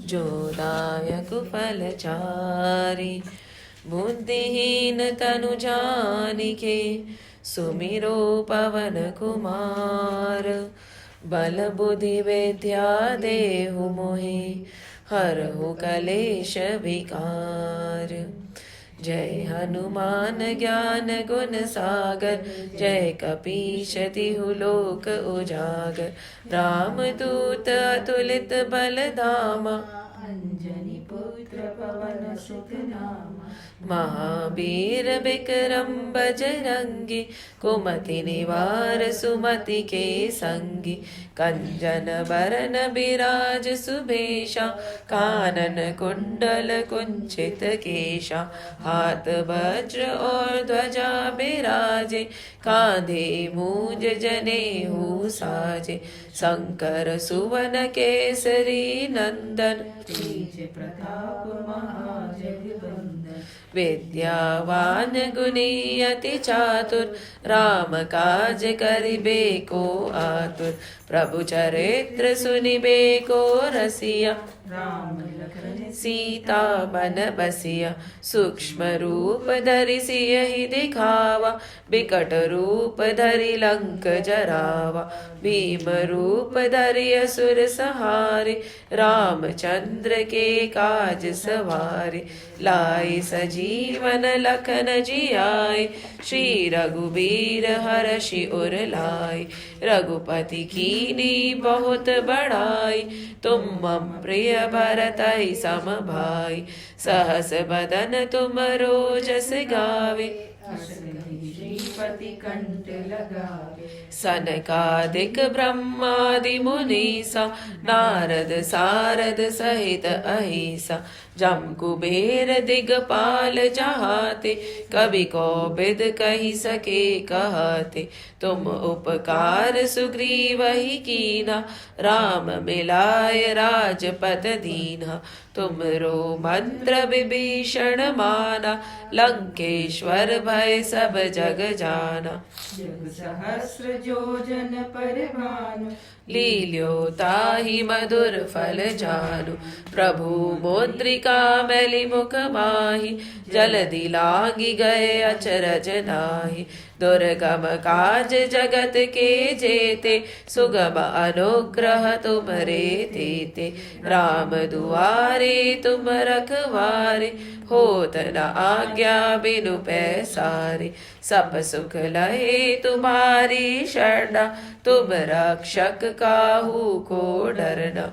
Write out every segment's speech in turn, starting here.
जो दायक फलचारी। बुद्धिहीन तनु जानिके सुमिरो पवन कुमार। बल बुद्धि विद्या देहु मोहि हरहु कलेश विकार। जय हनुमान ज्ञान गुण सागर जय कपीश तिहु लोक उजागर। राम दूत अतुलित बल धामा अंजनी पुत्र पवन सुत नामा। महावीर विक्रम बजरंगी कुमति निवार सुमति के संगी। कंचन बरन बिराज सुभेशा कानन कुंडल कुंचित केशा। हाथ वज्र और ध्वजा बिराजे कांधे मूंज जनेऊ साजे। शंकर सुवन केसरी नंदन तेज प्रताप महाजगवंदन। विद्यावान गुणी अति चातुर राम काज करिबे को आतुर। प्रभु चरित्र सुनिबे को रसिया राम लखन सीता मन बसिया। सूक्ष्म रूप धरि सियहि दिखावा बिकट रूप धरि लंक जरावा। भीम रूप धरि असुर सहारे रामचंद्र के काज सवारे। लाई सजीवन लखन जियाए श्री रघुबीर हरषि उर लाए। रघुपति कीनी बहुत बड़ाई तुम मम प्रिय भरतहि सम भाई। सहस बदन तुम रोजस गावे श्रीपति कंठ लगावे। सनकादिक ब्रह्मादि मुनीसा नारद सारद सहित अहिसा। जम कुबेर दिगपाल जहाते कवि कोविद कहि सके कहते। तुम उपकार सुग्रीवहि कीना राम मिलाय राजपद दीना। तुमरो मंत्र विभीषण माना लंकेश्वर भय सब जग जाना। जग सहस्र योजन पर भानु लील्यो ताहि मधुर फल जानु। प्रभु मुद्रिका मैली मुख माहि जलधि लांघि गए अचरज नाहि। दुर्गम काज जगत के जेते सुगम अनुग्रह तुमरे तेते। राम दुआरे तुम रखवारे होत न आज्ञा बिनु पैसारे। सब सुख लहे तुम्हारी शरणा तुम रक्षक काहू को डरना।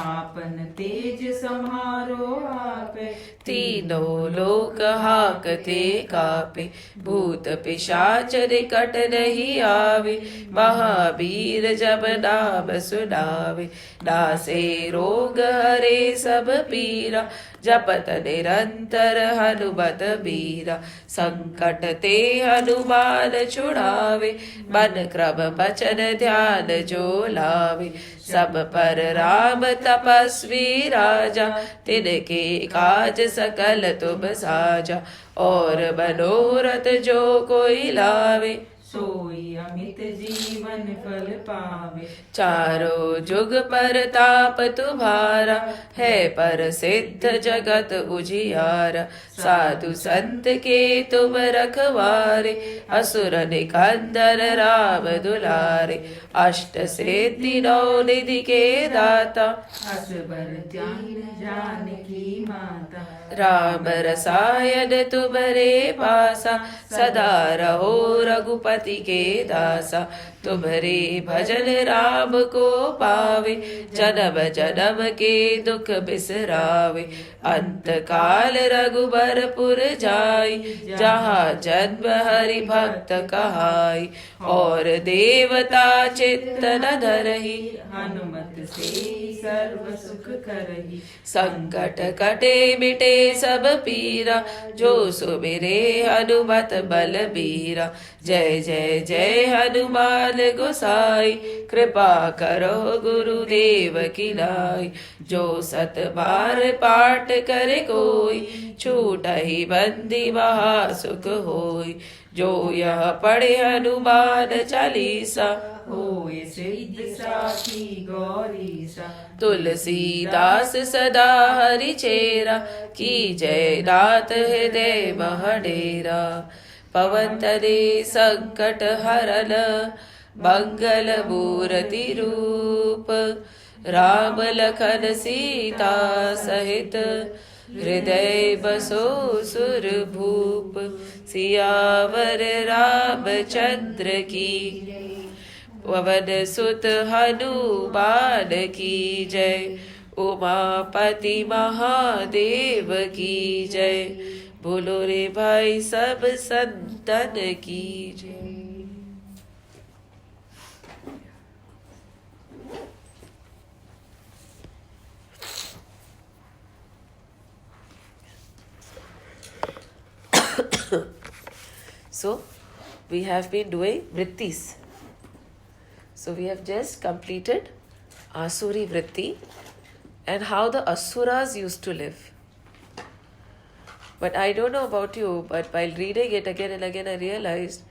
आपन तेज समारो आपे तीनों लोक हाकते कापे। भूत पिशाच निकट नहीं आवे महावीर जब नाम सुनावे। नासे रोग हरे सब पीरा जपत निरंतर हनुमत बीरा। संकट ते हनुमान छुड़ावे मन क्रम बचन ध्यान जो लावे। सब पर राम तपस्वी राजा तिनके काज सकल तुम साजा। और मनोरथ जो कोई लावे सोई अमित जीवन फल पावे। चारों जुग पर ताप तुम्हारा है पर सिद्ध जगत उजियारा। साधु संत के तुम रखवारे असुर निकंदन राम दुलारे। अष्ट सिद्धि नौ निधि के दाता असबर दीन जानकी माता। राम रसायन तुम्हारे पासा सदा रहो रघुपति के दासा। तुम्हारे भजन राम को पावे जन्म जन्म के दुख बिसरावे। अंत काल रघुबरपुर जाई जहाँ जन्म हरि भक्त कहाई। और देवता चित्त न धरहि हनुमत से सर्व सुख करहि। संकट कटे मिटे सब पीरा जो सुमिरे हनुमत बलबीरा। जय जय जय जय हनुमान गोसाई, कृपा करो गुरुदेव की नाई। जो सत बार पाठ करे कोई, छूटहि बंदी महा सुख होई। जो यह पढ़े हनुमान चालीसा, होय सिद्धि साखी गौरीसा। तुलसीदास सदा हरि चेरा, की जय नाथ हृदय महडेरा। पवन तनय संकट हरन, मंगल मूर्ति रूप। राम लखन सीता सहित, हृदय बसो सुर भूप। सियावर रामचंद्र की, पवन सुत हनुमान की जय। उमापति महादेव की जय। बोलो रे भाई सब संतन की जय। So, we have been doing vrittis. So, we have just completed Asuri vritti and how the Asuras used to live. But I don't know about you, but while reading it again and again, I realized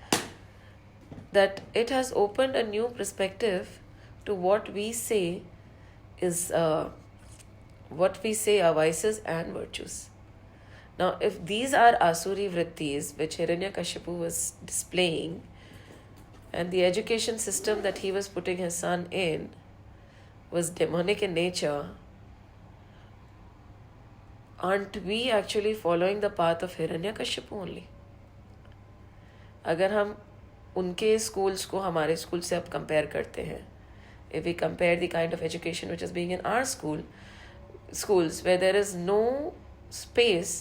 that it has opened a new perspective to what we say is what we say are vices and virtues. Now, if these are Asuri vrittis which Hiranyakashipu was displaying, and the education system that he was putting his son in was demonic in nature, aren't we actually following the path of Hiranyakashipu only? अगर हम उनके schools को हमारे school से अब compare करते हैं, if we compare the kind of education which is being in our schools where there is no space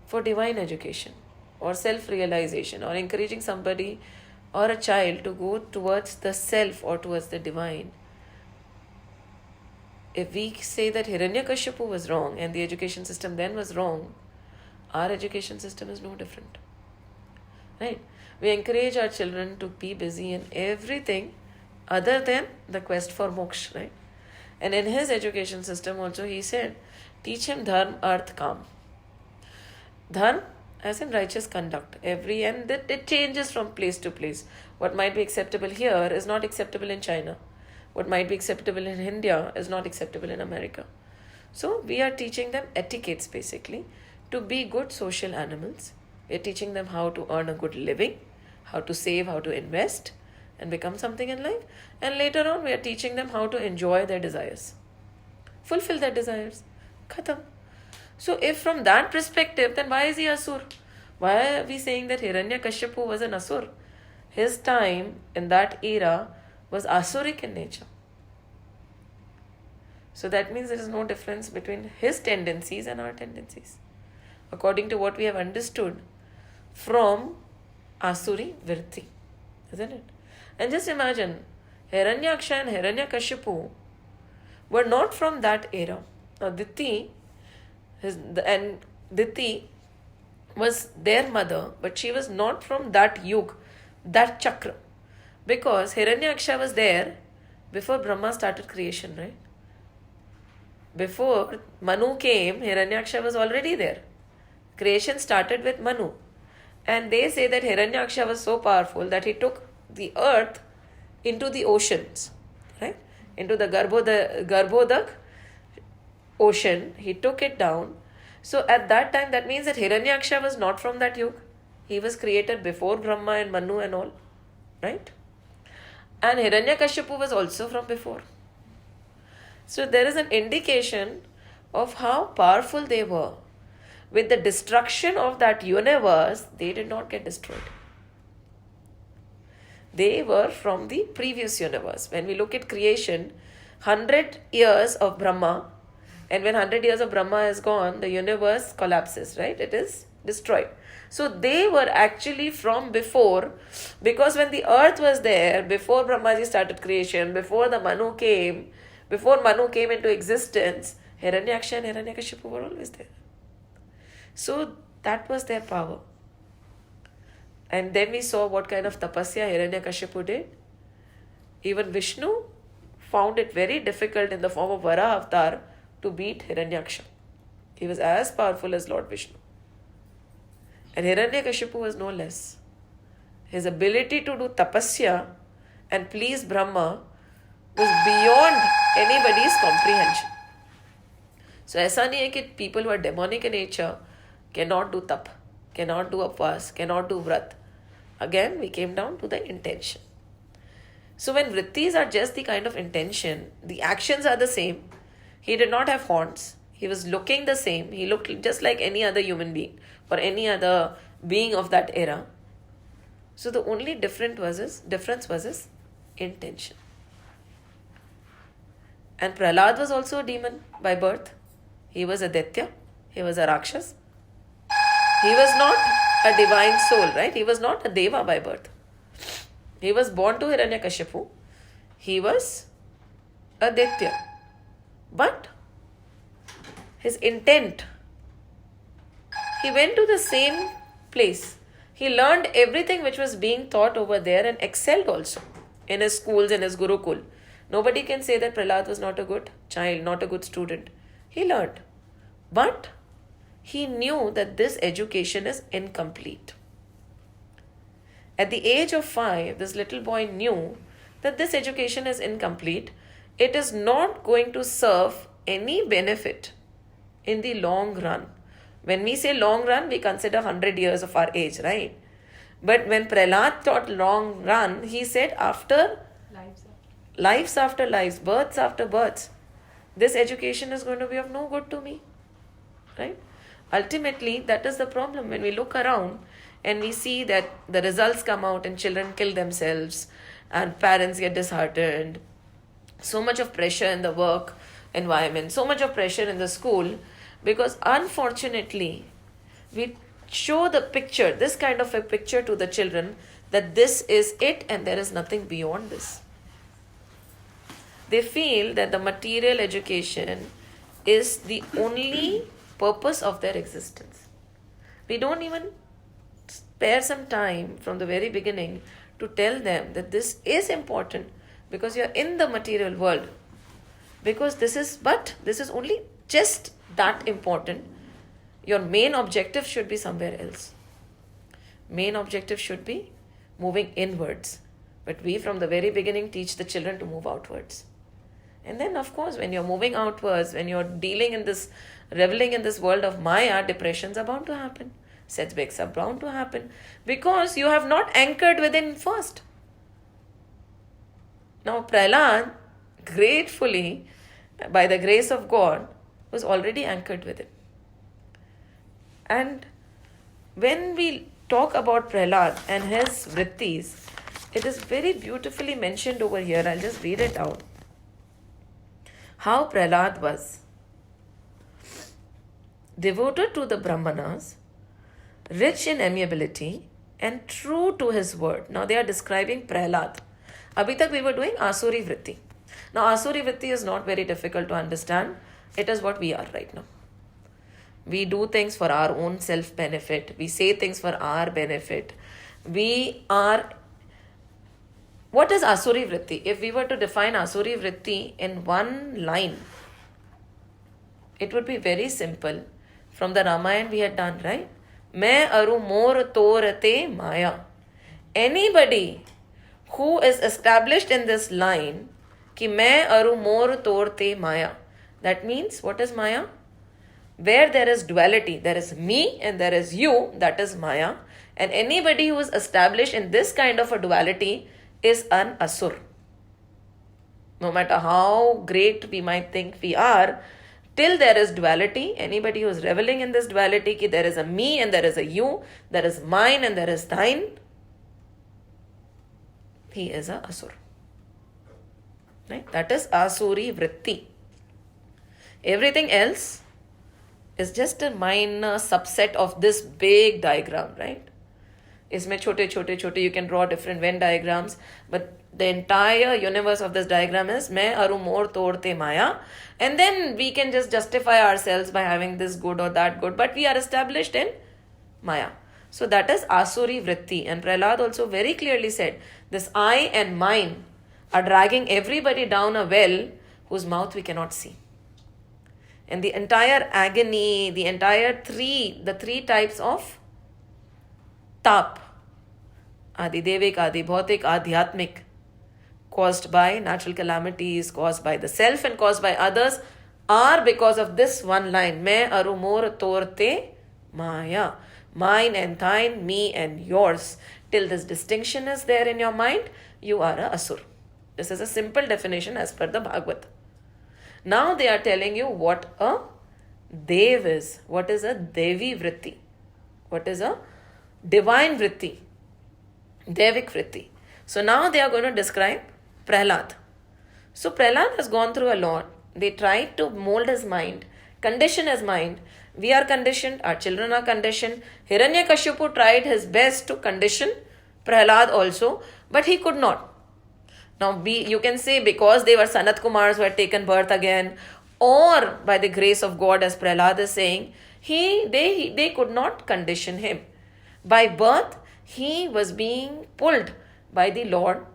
for divine education or self-realization or encouraging somebody or a child to go towards the self or towards the divine. If we say that Hiranyakashipu was wrong and the education system then was wrong, our education system is no different. Right? We encourage our children to be busy in everything other than the quest for moksha, right? And in his education system also he said, teach him dharma, arth, kam. Dharma as in righteous conduct. And that it changes from place to place. What might be acceptable here is not acceptable in China. What might be acceptable in India is not acceptable in America. So we are teaching them etiquettes basically to be good social animals. We are teaching them how to earn a good living, how to save, how to invest and become something in life. And later on we are teaching them how to enjoy their desires. Fulfill their desires. Khatam. So if from that perspective, then why is he Asur? Why are we saying that Hiranyakashipu was an Asur? His time in that era was Asuric in nature. So that means there is no difference between his tendencies and our tendencies, according to what we have understood from Asuri Vritti, isn't it? And just imagine, Hiranyaksha and Hiranyakashipu were not from that era. Now Diti was their mother, but she was not from that yug, that chakra. Because Hiranyaksha was there before Brahma started creation, right? Before Manu came, Hiranyaksha was already there. Creation started with Manu. And they say that Hiranyaksha was so powerful that he took the earth into the oceans, right? Into the Garbhodak ocean. He took it down. So at that time, that means that Hiranyaksha was not from that yug. He was created before Brahma and Manu and all, right? And Hiranyakashipu was also from before. So there is an indication of how powerful they were. With the destruction of that universe, they did not get destroyed. They were from the previous universe. When we look at creation, 100 years of Brahma, and when 100 years of Brahma is gone, the universe collapses, right? It is destroyed. So they were actually from before, because when the earth was there, before Brahmaji started creation, before Manu came into existence, Hiranyaksha and Hiranyakashipu were always there. So that was their power. And then we saw what kind of tapasya Hiranyakashipu did. Even Vishnu found it very difficult in the form of Vara avatar to beat Hiranyaksha. He was as powerful as Lord Vishnu. And Hiranyakashipu was no less. His ability to do tapasya and please Brahma was beyond anybody's comprehension. So ऐसा नहीं है कि people who are demonic in nature cannot do tap, cannot do upvas, cannot do vrat. Again, we came down to the intention. So when vrittis are just the kind of intention, the actions are the same. He did not have horns. He was looking the same. He looked just like any other human being or any other being of that era. So the only difference was his intention. And Prahlad was also a demon by birth. He was a Daitya. He was a Rakshas. He was not a divine soul, right? He was not a Deva by birth. He was born to Hiranyakashipu. He was a Daitya. But his intent, he went to the same place. He learned everything which was being taught over there and excelled also in his schools, in his Gurukul. Nobody can say that Prahlad was not a good child, not a good student. He learned. But he knew that this education is incomplete. At the age of 5, this little boy knew that this education is incomplete. It is not going to serve any benefit in the long run. When we say long run, we consider 100 years of our age, right? But when Prahlad taught long run, he said after lives after lives, births after births, this education is going to be of no good to me, right? Ultimately, that is the problem. When we look around and we see that the results come out and children kill themselves and parents get disheartened, so much of pressure in the work environment, so much of pressure in the school, because unfortunately, we show the picture, this kind of a picture to the children, that this is it and there is nothing beyond this. They feel that the material education is the only purpose of their existence. We don't even spare some time from the very beginning to tell them that this is important because you're in the material world. Because this is only just that important. Your main objective should be somewhere else. Main objective should be moving inwards. But we from the very beginning teach the children to move outwards. And then of course when you're moving outwards, when you're reveling in this world of Maya, depressions are bound to happen. Setbacks are bound to happen. Because you have not anchored within first. Now Prahlad, gratefully, by the grace of God, was already anchored within. And when we talk about Prahlad and his vrittis, it is very beautifully mentioned over here. I'll just read it out. How Prahlad was devoted to the Brahmanas, rich in amiability, and true to his word. Now they are describing Prahlad. Abhi tak we were doing Asuri Vritti. Now Asuri Vritti is not very difficult to understand. It is what we are right now. We do things for our own self-benefit. We say things for our benefit. What is Asuri Vritti? If we were to define Asuri Vritti in one line, it would be very simple. From the Ramayana we had done, right? Main aru mor torate maya. Anybody who is established in this line, ki main aru mor torte maya. That means, what is Maya? Where there is duality, there is me and there is you, that is Maya. And anybody who is established in this kind of a duality is an Asur. No matter how great we might think we are, till there is duality, anybody who is reveling in this duality, ki there is a me and there is a you, there is mine and there is thine, he is a Asur. Right? That is Asuri Vritti. Everything else is just a minor subset of this big diagram, right? Isme chote, you can draw different Venn diagrams, but the entire universe of this diagram is main aru mor torte maya, and then we can just justify ourselves by having this good or that good, but we are established in Maya. So that is Asuri Vritti. And Prahlad also very clearly said, this I and mine are dragging everybody down a well whose mouth we cannot see. And the entire agony, the three types of tap, Adi Devik, Adi Bhautik, Adhyatmik, caused by natural calamities, caused by the self and caused by others, are because of this one line, Main aru mor torte maya. Mine and thine, me and yours. Till this distinction is there in your mind, you are a asur. This is a simple definition as per the Bhagavad. Now they are telling you what a Dev is. What is a Devi Vritti? What is a divine Vritti? Devik Vritti. So now they are going to describe Prahlad. So Prahlad has gone through a lot. They tried to mold his mind, condition his mind. We are conditioned, our children are conditioned. Hiranyakashipu tried his best to condition Prahlad also, but he could not. Now, you can say because they were Sanat Kumars who had taken birth again, or by the grace of God, as Prahlad is saying, they could not condition him. By birth, he was being pulled by the Lord.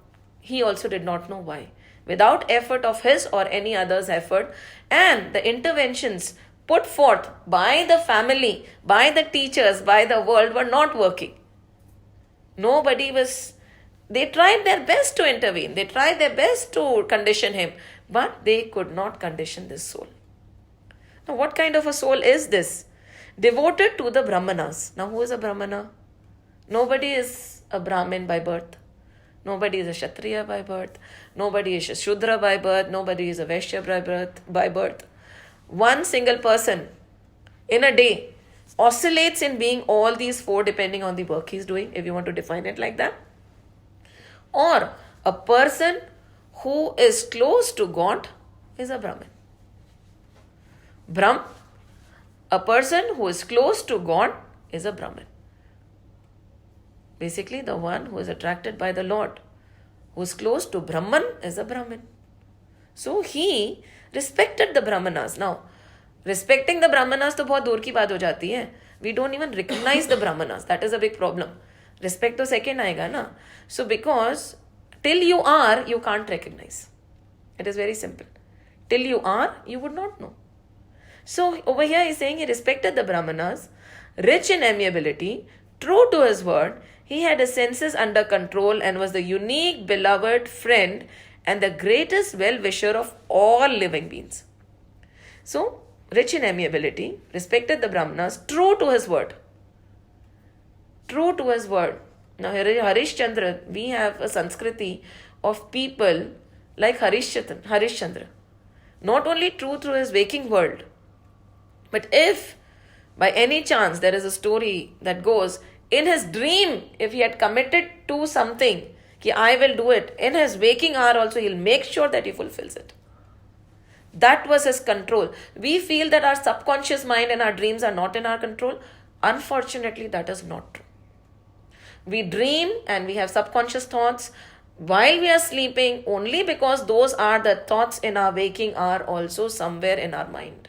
He also did not know why. Without effort of his or any other's effort, and the interventions put forth by the family, by the teachers, by the world were not working. They tried their best to intervene. They tried their best to condition him, but they could not condition this soul. Now, what kind of a soul is this? Devoted to the Brahmanas. Now, who is a Brahmana? Nobody is a Brahmin by birth. Nobody is a Kshatriya by birth. Nobody is a Shudra by birth. Nobody is a Vaishya by birth. One single person in a day oscillates in being all these four depending on the work he's doing, if you want to define it like that. Or a person who is close to God is a Brahmin. A person who is close to God is a Brahmin. Basically, the one who is attracted by the Lord, who is close to Brahman, is a Brahmin. So he respected the Brahmanas. Now, respecting the Brahmanas to bahut dur ki baat ho jati hai. We don't even recognize the Brahmanas. That is a big problem. Respect to second aayega na. So because till you are, you can't recognize. It is very simple. Till you are, you would not know. So over here he is saying he respected the Brahmanas, rich in amiability, true to his word. He had his senses under control and was the unique beloved friend and the greatest well-wisher of all living beings. So, rich in amiability, respected the Brahmanas, true to his word. True to his word. Now, Harishchandra, we have a Sanskriti of people like Harishchandra. Not only true to his waking world, but if by any chance there is a story that goes, in his dream, if he had committed to something, कि I will do it, in his waking hour also he'll make sure that he fulfills it. That was his control. We feel that our subconscious mind and our dreams are not in our control. Unfortunately, that is not true. We dream and we have subconscious thoughts while we are sleeping only because those are the thoughts in our waking hour also somewhere in our mind.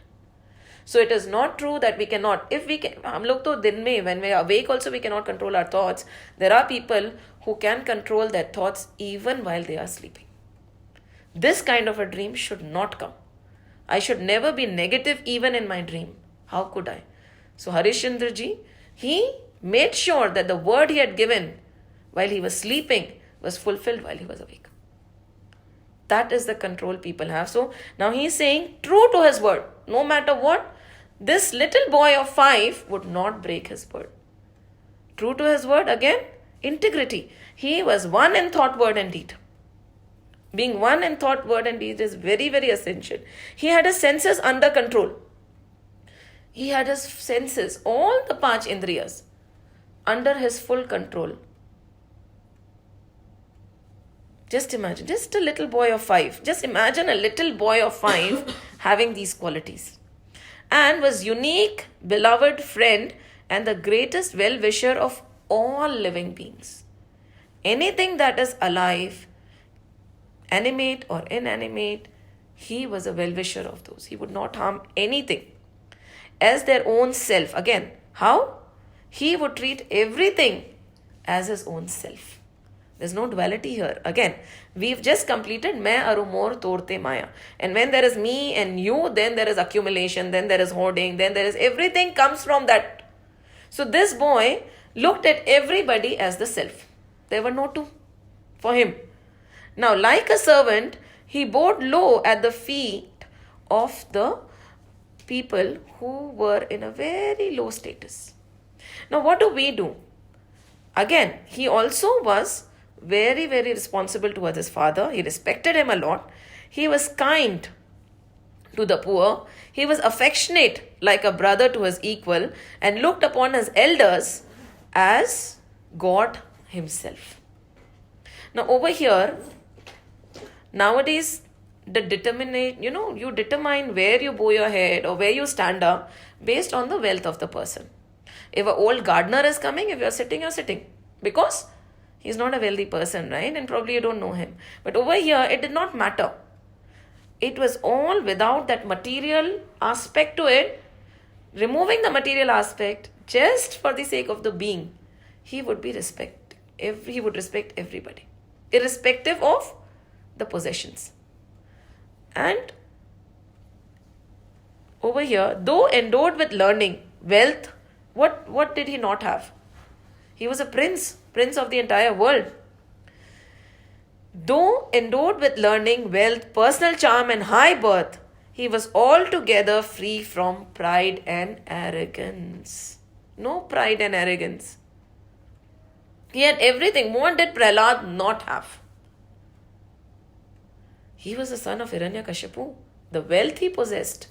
So it is not true that we cannot. If we can, हम लोग तो दिन में, when we are awake also we cannot control our thoughts. There are people who can control their thoughts even while they are sleeping. This kind of a dream should not come. I should never be negative even in my dream. How could I? So Harishchandra ji, he made sure that the word he had given while he was sleeping was fulfilled while he was awake. That is the control people have. So now he is saying true to his word. No matter what, this little boy of 5 would not break his word. True to his word, again, integrity. He was one in thought, word and deed. Being one in thought, word and deed is very, very essential. He had his senses under control. He had his senses, all the 5 indriyas, under his full control. Just imagine, just a little boy of 5. Just imagine a little boy of 5 having these qualities. And was unique, beloved friend and the greatest well-wisher of all living beings. Anything that is alive, animate or inanimate, he was a well-wisher of those. He would not harm anything as their own self. Again, how? he would treat everything as his own self. There's no duality here. Again, we've just completed मैं अरु मोर तोड़ते माया. And when there is me and you, then there is accumulation, then there is hoarding, then there is everything comes from that. So this boy looked at everybody as the self. There were no two for him. Now, like a servant, he bowed low at the feet of the people who were in a very low status. Now, what do? Again, he also was very, very responsible towards his father. He respected him a lot. He was kind to the poor. He was affectionate like a brother to his equal and looked upon his elders as God himself. Now, over here, nowadays, you determine where you bow your head or where you stand up based on the wealth of the person. If an old gardener is coming, if you're sitting, you're sitting. Because he's not a wealthy person, right? And probably you don't know him. But over here, it did not matter. It was all without that material aspect to it. Removing the material aspect just for the sake of the being, he would respect everybody, irrespective of the possessions. And over here, though endowed with learning, wealth, what did he not have? He was a prince of the entire world. Though endowed with learning, wealth, personal charm and high birth, he was altogether free from pride and arrogance. No pride and arrogance. He had everything. What did Prahlad not have? He was the son of Hiranyakashipu. The wealth he possessed.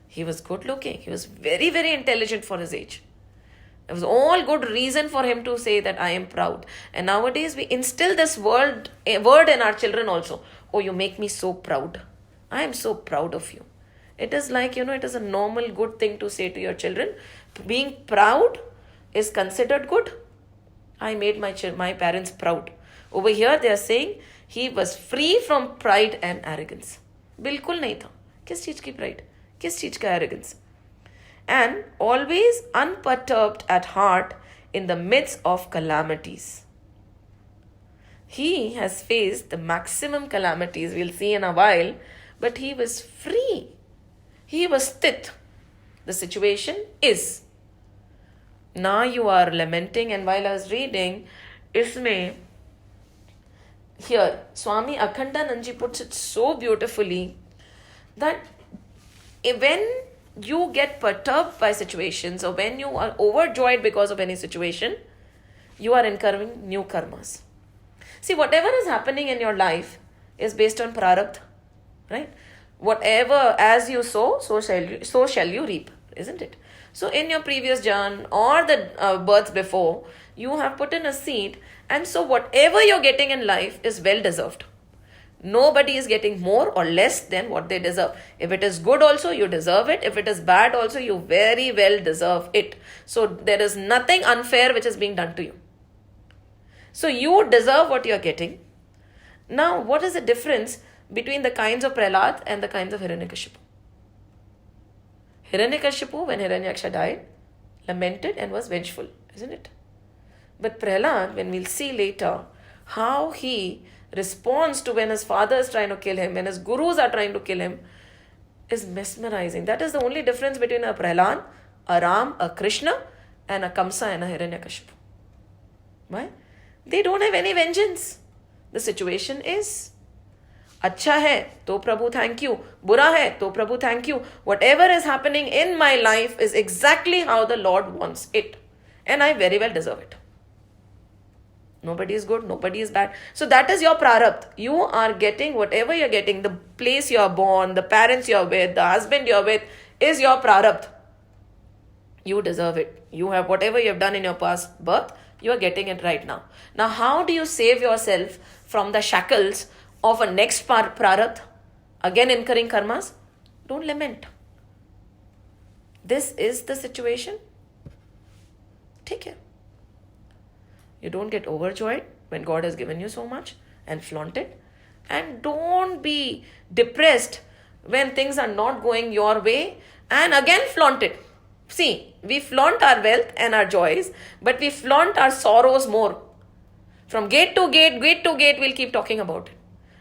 He was good looking. He was very, very intelligent for his age. There was all good reason for him to say that I am proud. And nowadays we instill this word in our children also. Oh, you make me so proud. I am so proud of you. It is like, it is a normal good thing to say to your children. Being proud is considered good. I made my parents proud. Over here they are saying he was free from pride and arrogance. बिल्कुल नहीं था. किस चीज की pride? किस चीज का arrogance? And always unperturbed at heart in the midst of calamities. He has faced the maximum calamities, we'll see in a while, but he was free. He was sthit. The situation is. Now you are lamenting, and while I was reading, here, Swami Akhandanandji puts it so beautifully that when you get perturbed by situations or when you are overjoyed because of any situation, you are incurring new karmas. See, whatever is happening in your life is based on prarabdha, right? Whatever as you sow, so shall you reap, isn't it? So in your previous Jan or the births before, you have put in a seed, and so whatever you're getting in life is well deserved. Nobody is getting more or less than what they deserve. If it is good also, you deserve it. If it is bad also, you very well deserve it. So there is nothing unfair which is being done to you. So you deserve what you are getting. Now, what is the difference between the kinds of Prahlad and the kinds of Hiranyakashipu? Hiranyakashipu, when Hiranyaksha died, lamented and was vengeful, isn't it? But Prahlad, when we'll see later, how he responds to when his father is trying to kill him, when his gurus are trying to kill him, is mesmerizing. That is the only difference between a Prahlad, a Ram, a Krishna, and a Kamsa and a Hiranyakashipu. Why? They don't have any vengeance. The situation is, अच्छा है तो प्रभु thank you, बुरा है तो प्रभु thank you. Whatever is happening in my life is exactly how the Lord wants it, and I very well deserve it. Nobody is good, nobody is bad. So that is your prarabdha. You are getting whatever you're getting. The place you are born, the parents you are with, the husband you are with is your prarabdha. You deserve it. You have whatever you have done in your past birth, you are getting it right now. Now, how do you save yourself from the shackles of a next prarabdha? Again incurring karmas? Don't lament. This is the situation. Take care. You don't get overjoyed when God has given you so much and flaunt it. And don't be depressed when things are not going your way and again flaunt it. See, we flaunt our wealth and our joys, but we flaunt our sorrows more. From gate to gate, we'll keep talking about it.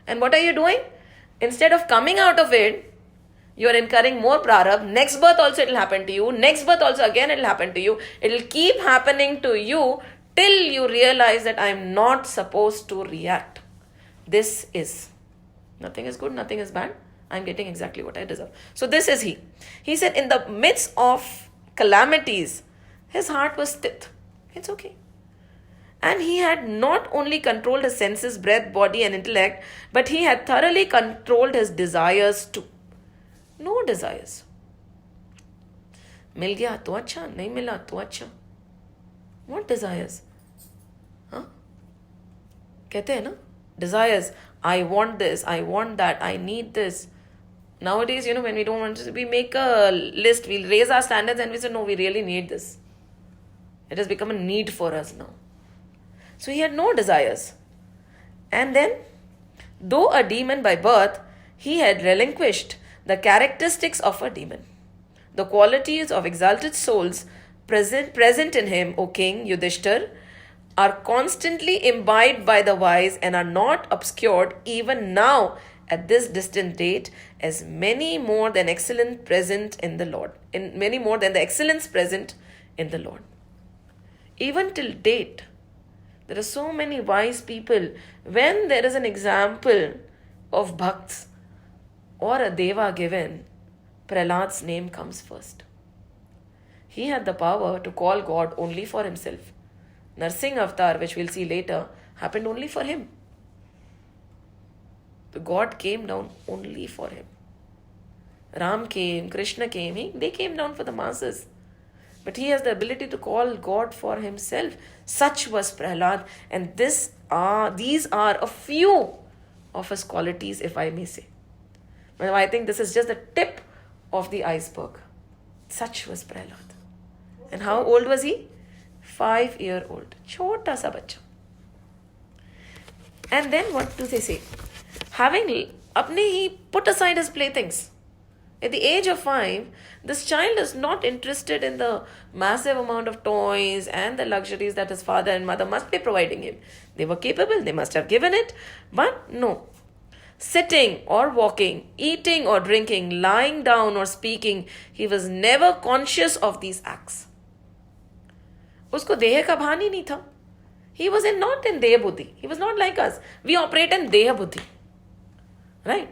And what are you doing? Instead of coming out of it, you are incurring more prarabdha. Next birth also it will happen to you. Next birth also again it will happen to you. It will keep happening to you till you realize that I am not supposed to react. This is. Nothing is good, nothing is bad. I am getting exactly what I deserve. So this is he. He said in the midst of calamities, his heart was stiff. It's okay. And he had not only controlled his senses, breath, body and intellect, but he had thoroughly controlled his desires too. No desires. मिल गया तो अच्छा, नहीं मिला तो अच्छा. What desires? Huh? कहते हैं ना? Desires. I want this, I want that, I need this. Nowadays, when we don't want to, we make a list, we'll raise our standards and we say, no, we really need this. It has become a need for us now. So he had no desires. And then, though a demon by birth, he had relinquished the characteristics of a demon. The qualities of exalted souls present in him, O King Yudhishthir, are constantly imbibed by the wise and are not obscured even now at this distant date as many more than excellence present in the Lord. Many more than the excellence present in the Lord. Even till date, there are so many wise people. When there is an example of bhakts or a deva given, Prahlad's name comes first. He had the power to call God only for himself. Narsingh Avatar, which we'll see later, happened only for him. The God came down only for him. Ram came, Krishna came, they came down for the masses. But he has the ability to call God for himself. Such was Prahlad. And these are a few of his qualities, if I may say. But I think this is just the tip of the iceberg. Such was Prahlad. And how old was he? 5-year-old. Chota sa bacha. And then what do they say? He put aside his playthings. At the age of 5, this child is not interested in the massive amount of toys and the luxuries that his father and mother must be providing him. They were capable, they must have given it, but no. Sitting or walking, eating or drinking, lying down or speaking, he was never conscious of these acts. उसको देह का भान ही नहीं था. He was not in देह बुद्धि. He was not like us. We operate in देह बुद्धि. Right?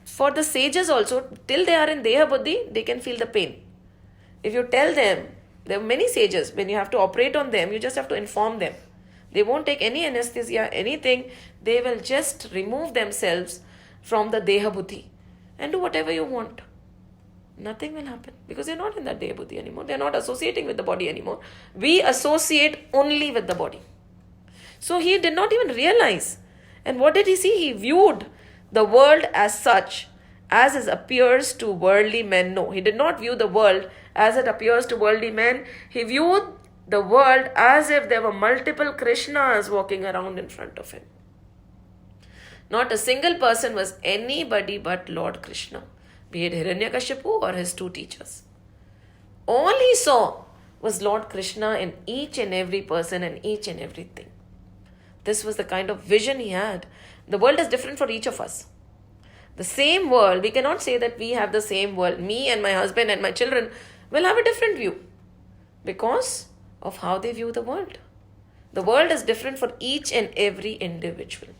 For the sages also, till they are in deha buddhi, they can feel the pain. If you tell them, there are many sages, when you have to operate on them, you just have to inform them. They won't take any anesthesia, anything. They will just remove themselves from the deha buddhi and do whatever you want. Nothing will happen because they're not in that deha buddhi anymore. They're not associating with the body anymore. We associate only with the body. So he did not even realize. And what did he see? He viewed the world as such as it appears to worldly men. No, he did not view the world as it appears to worldly men. He viewed the world as if there were multiple Krishnas walking around in front of him. Not a single person was anybody but Lord Krishna, be it Hiranyakashipu or his two teachers. All he saw was Lord Krishna in each and every person and each and everything. This was the kind of vision he had. The world is different for each of us. The same world, we cannot say that we have the same world. Me and my husband and my children will have a different view because of how they view the world. The world is different for each and every individual.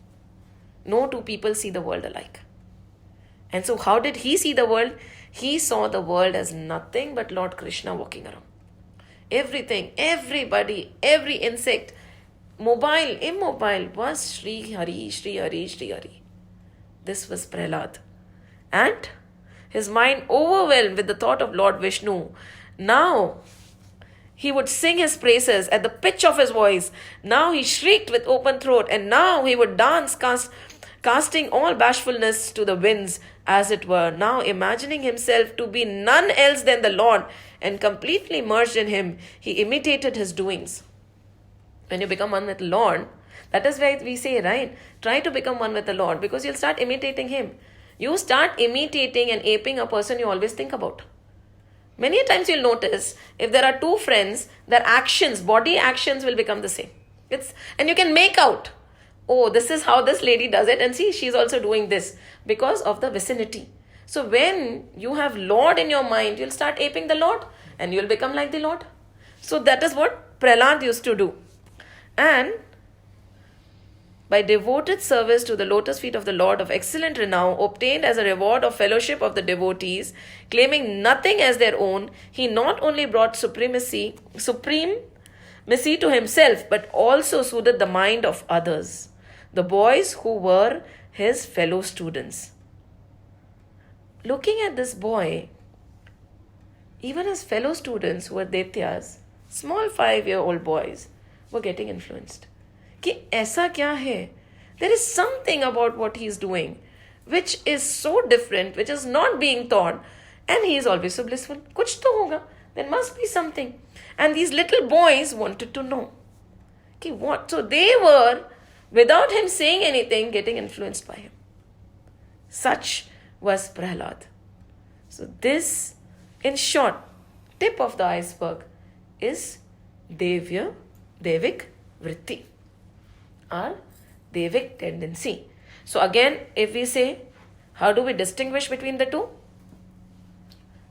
No two people see the world alike. And so how did he see the world? He saw the world as nothing but Lord Krishna walking around. Everything, everybody, every insect, mobile, immobile, was Shri Hari, Shri Hari, Shri Hari. This was Prahlad. And his mind overwhelmed with the thought of Lord Vishnu. Now he would sing his praises at the pitch of his voice. Now he shrieked with open throat. And now he would dance, casting all bashfulness to the winds, as it were. Now imagining himself to be none else than the Lord and completely immersed in him, he imitated his doings. When you become one with the Lord, that is why we say, right? Try to become one with the Lord because you'll start imitating him. You start imitating and aping a person you always think about. Many times you'll notice if there are two friends, their actions, body actions will become the same. And you can make out, oh, this is how this lady does it, and see, she's also doing this because of the vicinity. So when you have Lord in your mind, you'll start aping the Lord and you'll become like the Lord. So that is what Prahlad used to do. And by devoted service to the lotus feet of the Lord of excellent renown, obtained as a reward of fellowship of the devotees, claiming nothing as their own, he not only brought supremacy to himself, but also soothed the mind of others, the boys who were his fellow students. Looking at this boy, even his fellow students who were Daityas, small 5-year-old boys, were getting influenced. कि ऐसा क्या है? There is something about what he is doing which is so different, which is not being taught, and he is always so blissful. कुछ तो होगा. There must be something. And these little boys wanted to know. कि what? So they were, without him saying anything, getting influenced by him. Such was Prahlad. So this, in short, tip of the iceberg is Devik Vritti, or Devik tendency. So again, if we say, how do we distinguish between the two?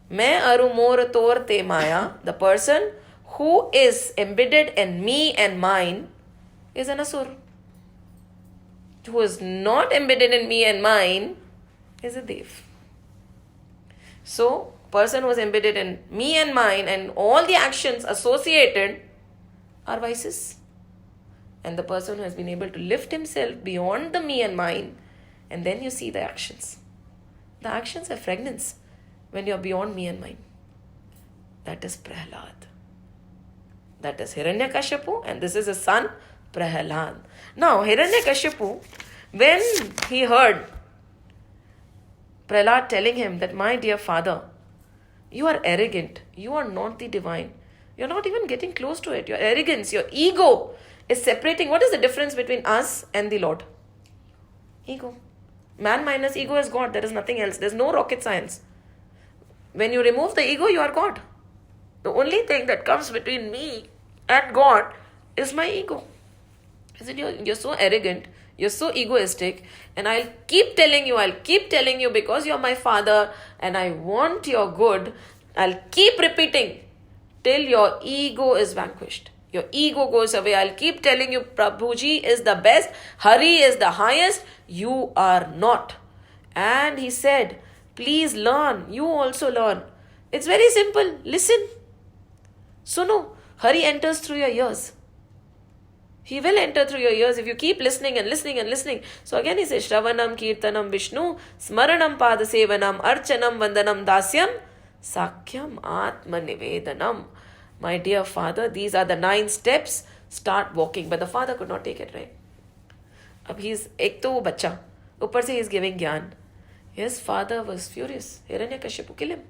Main aru mor tor te maya, the person who is embedded in me and mine is an asur. Who is not embedded in me and mine is a dev. So, person who is embedded in me and mine and all the actions associated are vices. And the person who has been able to lift himself beyond the me and mine, and then you see the actions. The actions have fragrance when you are beyond me and mine. That is Prahlad. That is Hiranyakashipu, and this is his son, Prahlad. Now, Hiranyakashipu, when he heard Prahlad telling him that, my dear father, you are arrogant, you are not the divine, you're not even getting close to it, your arrogance, your ego is separating. What is the difference between us and the Lord? Ego. Man minus ego is God, there is nothing else, there's no rocket science. When you remove the ego, you are God. The only thing that comes between me and God is my ego. Isn't you're so arrogant, you're so egoistic, and I'll keep telling you because you're my father and I want your good. I'll keep repeating till your ego is vanquished. Your ego goes away. I'll keep telling you, Prabhuji is the best, Hari is the highest, you are not. And he said, please learn, you also learn. It's very simple, listen. Suno, Hari enters through your ears. He will enter through your ears if you keep listening and listening and listening. So again he says, Shravanam, Kirtanam, Vishnu, Smaranam, Padasevanam, Archanam, Vandanam, Dasyam, Sakyam, Atma Nivedanam. My dear father, these are the 9 steps. Start walking. But the father could not take it, right? Ab he's, ek to wo bacha. Upar se he's giving gyan. His father was furious. Hiranyakashipu, kill him.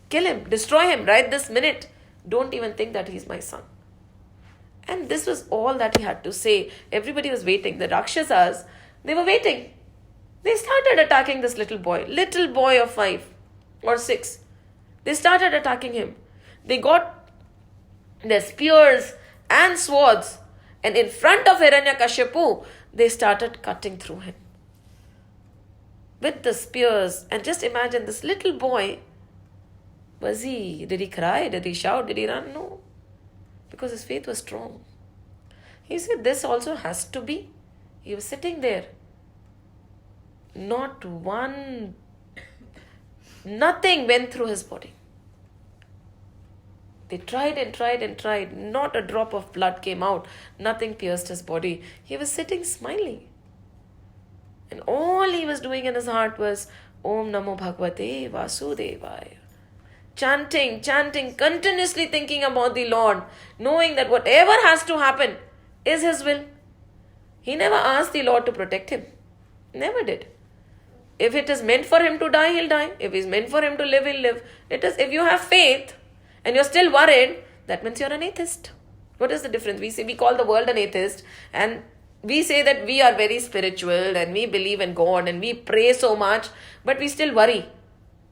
Kill him. Destroy him right this minute. Don't even think that he's my son. And this was all that he had to say. Everybody was waiting. The Rakshasas, they were waiting. They started attacking this little boy of 5 or 6. They started attacking him. They got their spears and swords, and in front of Hiranyakashipu, they started cutting through him with the spears. And just imagine this little boy, did he cry? Did he shout? Did he run? No. Because his faith was strong. He said, this also has to be. He was sitting there. Nothing went through his body. They tried and tried and tried. Not a drop of blood came out. Nothing pierced his body. He was sitting smiling. And all he was doing in his heart was, Om Namo Bhagavate Vasudevaya. Chanting, continuously thinking about the Lord, knowing that whatever has to happen is His will. He never asked the Lord to protect him. Never did. If it is meant for him to die, he'll die. If it's meant for him to live, he'll live. If you have faith and you're still worried, that means you're an atheist. What is the difference? We call the world an atheist, and we say that we are very spiritual and we believe in God and we pray so much, but we still worry.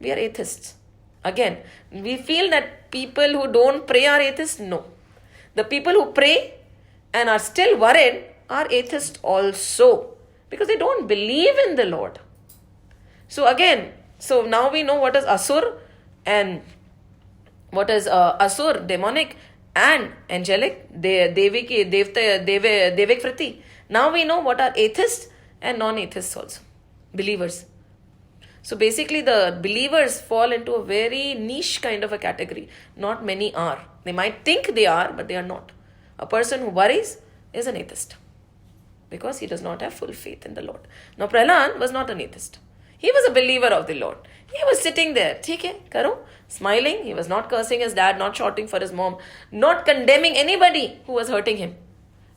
We are atheists. Again, we feel that people who don't pray are atheists. No. The people who pray and are still worried are atheists also, because they don't believe in the Lord. So again, so now we know what is Asur and what is Asur, demonic, and angelic, Devik Vriti. Now we know what are atheists and non-atheists also, believers. So basically the believers fall into a very niche kind of a category. Not many are. They might think they are, but they are not. A person who worries is an atheist, because he does not have full faith in the Lord. Now Prahlad was not an atheist. He was a believer of the Lord. He was sitting there, theek hai, karo, smiling. He was not cursing his dad, not shouting for his mom, not condemning anybody who was hurting him.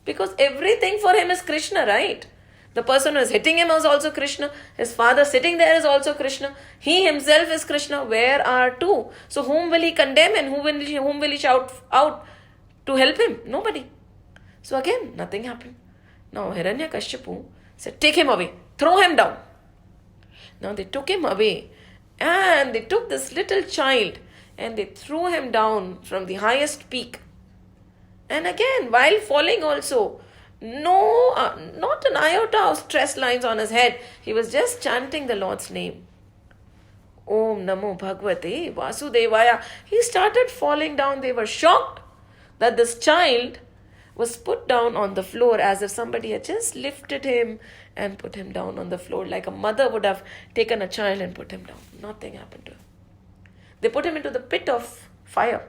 Because everything for him is Krishna, right? The person who is hitting him is also Krishna. His father sitting there is also Krishna. He himself is Krishna. Where are two? So whom will he condemn and whom will he shout out to help him? Nobody. So again, nothing happened. Now Hiranyakashipu said, take him away. Throw him down. Now they took him away. And they took this little child and they threw him down from the highest peak. And again, while falling also, not an iota of stress lines on his head. He was just chanting the Lord's name. Om Namo Bhagavate Vasudevaya. He started falling down. They were shocked that this child was put down on the floor as if somebody had just lifted him and put him down on the floor, like a mother would have taken a child and put him down. Nothing happened to him. They put him into the pit of fire.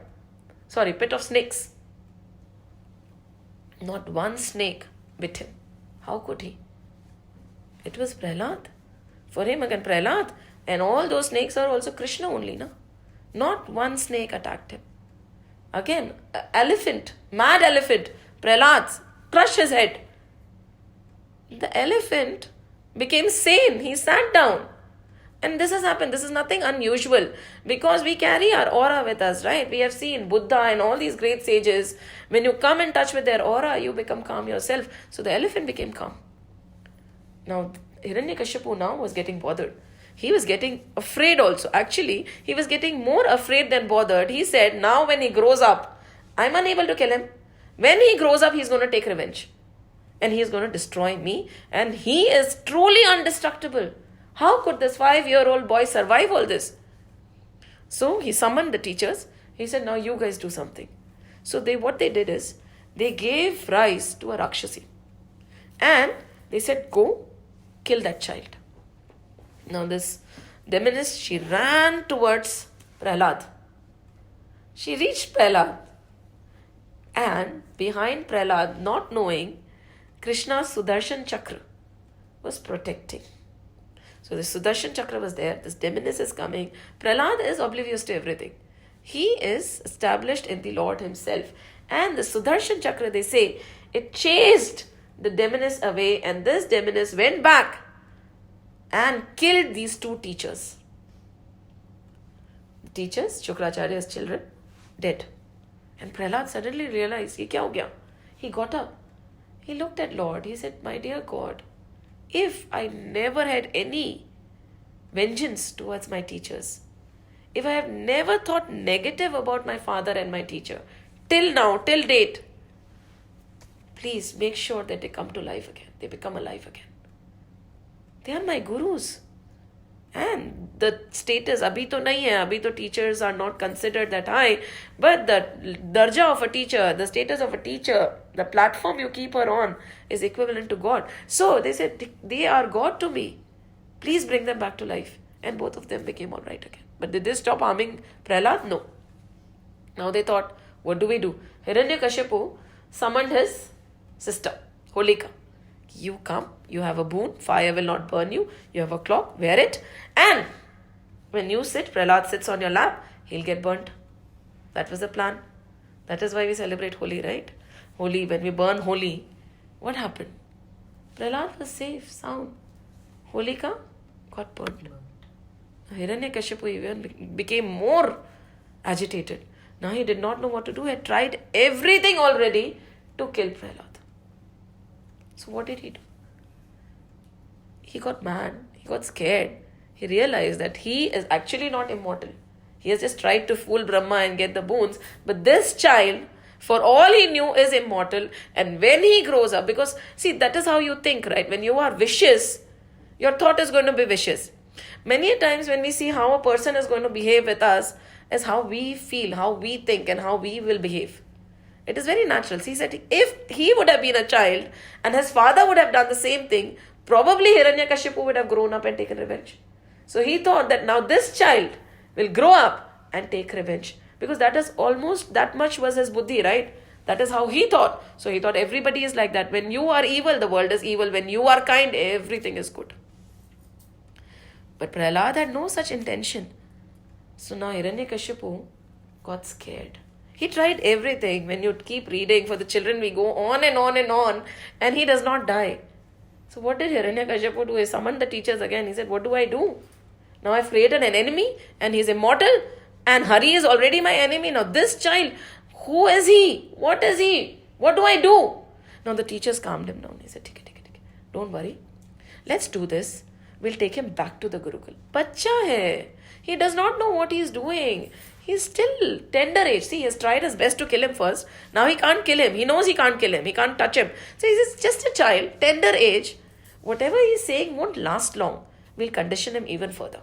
Pit of snakes. Not one snake bit him. How could he? It was Prahlad. For him again, Prahlad and all those snakes are also Krishna only, no? Not one snake attacked him. Again, elephant, mad elephant, Prahlad crushed his head. The elephant became sane. He sat down. And this has happened. This is nothing unusual, because we carry our aura with us, right? We have seen Buddha and all these great sages. When you come in touch with their aura, you become calm yourself. So the elephant became calm. Now, Hiranyakashipu now was getting bothered. He was getting afraid also. Actually, he was getting more afraid than bothered. He said, now when he grows up, I'm unable to kill him. When he grows up, he's going to take revenge. And he is going to destroy me. And he is truly indestructible. How could this 5-year-old boy survive all this? So he summoned the teachers. He said, now you guys do something. So what they did is, they gave rise to a Rakshasi. And they said, go kill that child. Now this demoness, she ran towards Prahlad. She reached Prahlad. And behind Prahlad, not knowing, Krishna's Sudarshan Chakra was protecting. So the Sudarshan Chakra was there. This demoness is coming. Prahlad is oblivious to everything. He is established in the Lord himself. And the Sudarshan Chakra, they say, it chased the demoness away, and this demoness went back and killed these two teachers. The teachers, Shukracharya's children, dead. And Prahlad suddenly realized, ye kya ho gaya? He got up. He looked at Lord. He said, my dear God, if I never had any vengeance towards my teachers, if I have never thought negative about my father and my teacher, till now, till date, please make sure that they come to life again. They become alive again. They are my gurus. And the status, abhi to nahi hai, abhi to teachers are not considered that high, but the darja of a teacher, the status of a teacher, the platform you keep her on is equivalent to God. So they said, they are God to me. Please bring them back to life. And both of them became all right again. But did they stop harming Prahlad? No. Now they thought, what do we do? Hiranyakashipu summoned his sister, Holika. You come, you have a boon, fire will not burn you, you have a clock, wear it, and when you sit, Prahlad sits on your lap, he'll get burnt. That was the plan. That is why we celebrate Holi, right? Holi, when we burn Holi, what happened? Prahlad was safe, sound. Holika got burnt. Hiranyakashipu even became more agitated. Now he did not know what to do. He had tried everything already to kill Prahlad. So what did he do? He got mad. He got scared. He realized that he is actually not immortal. He has just tried to fool Brahma and get the boons. But this child, for all he knew, is immortal. And when he grows up, because see, that is how you think, right? When you are vicious, your thought is going to be vicious. Many times when we see how a person is going to behave with us, is how we feel, how we think, and how we will behave. It is very natural. He said if he would have been a child and his father would have done the same thing, probably Hiranyakashipu would have grown up and taken revenge. So he thought that now this child will grow up and take revenge. Because that is almost, that much was his buddhi, right? That is how he thought. So he thought everybody is like that. When you are evil, the world is evil. When you are kind, everything is good. But Prahlad had no such intention. So now Hiranyakashipu got scared. He tried everything. When you keep reading for the children, we go on and on and on, and he does not die. So what did Hiranyakashipu do? He summoned the teachers again. He said, what do I do? Now I've created an enemy and he's immortal, and Hari is already my enemy. Now this child, who is he? What is he? What do I do? Now the teachers calmed him down. He said, don't worry. Let's do this. We'll take him back to the Gurukul. Bacha hai. He does not know what he is doing. He's still tender age. See, he has tried his best to kill him first. Now he can't kill him. He knows he can't kill him. He can't touch him. So he's just a child, tender age. Whatever he's saying won't last long. We'll condition him even further.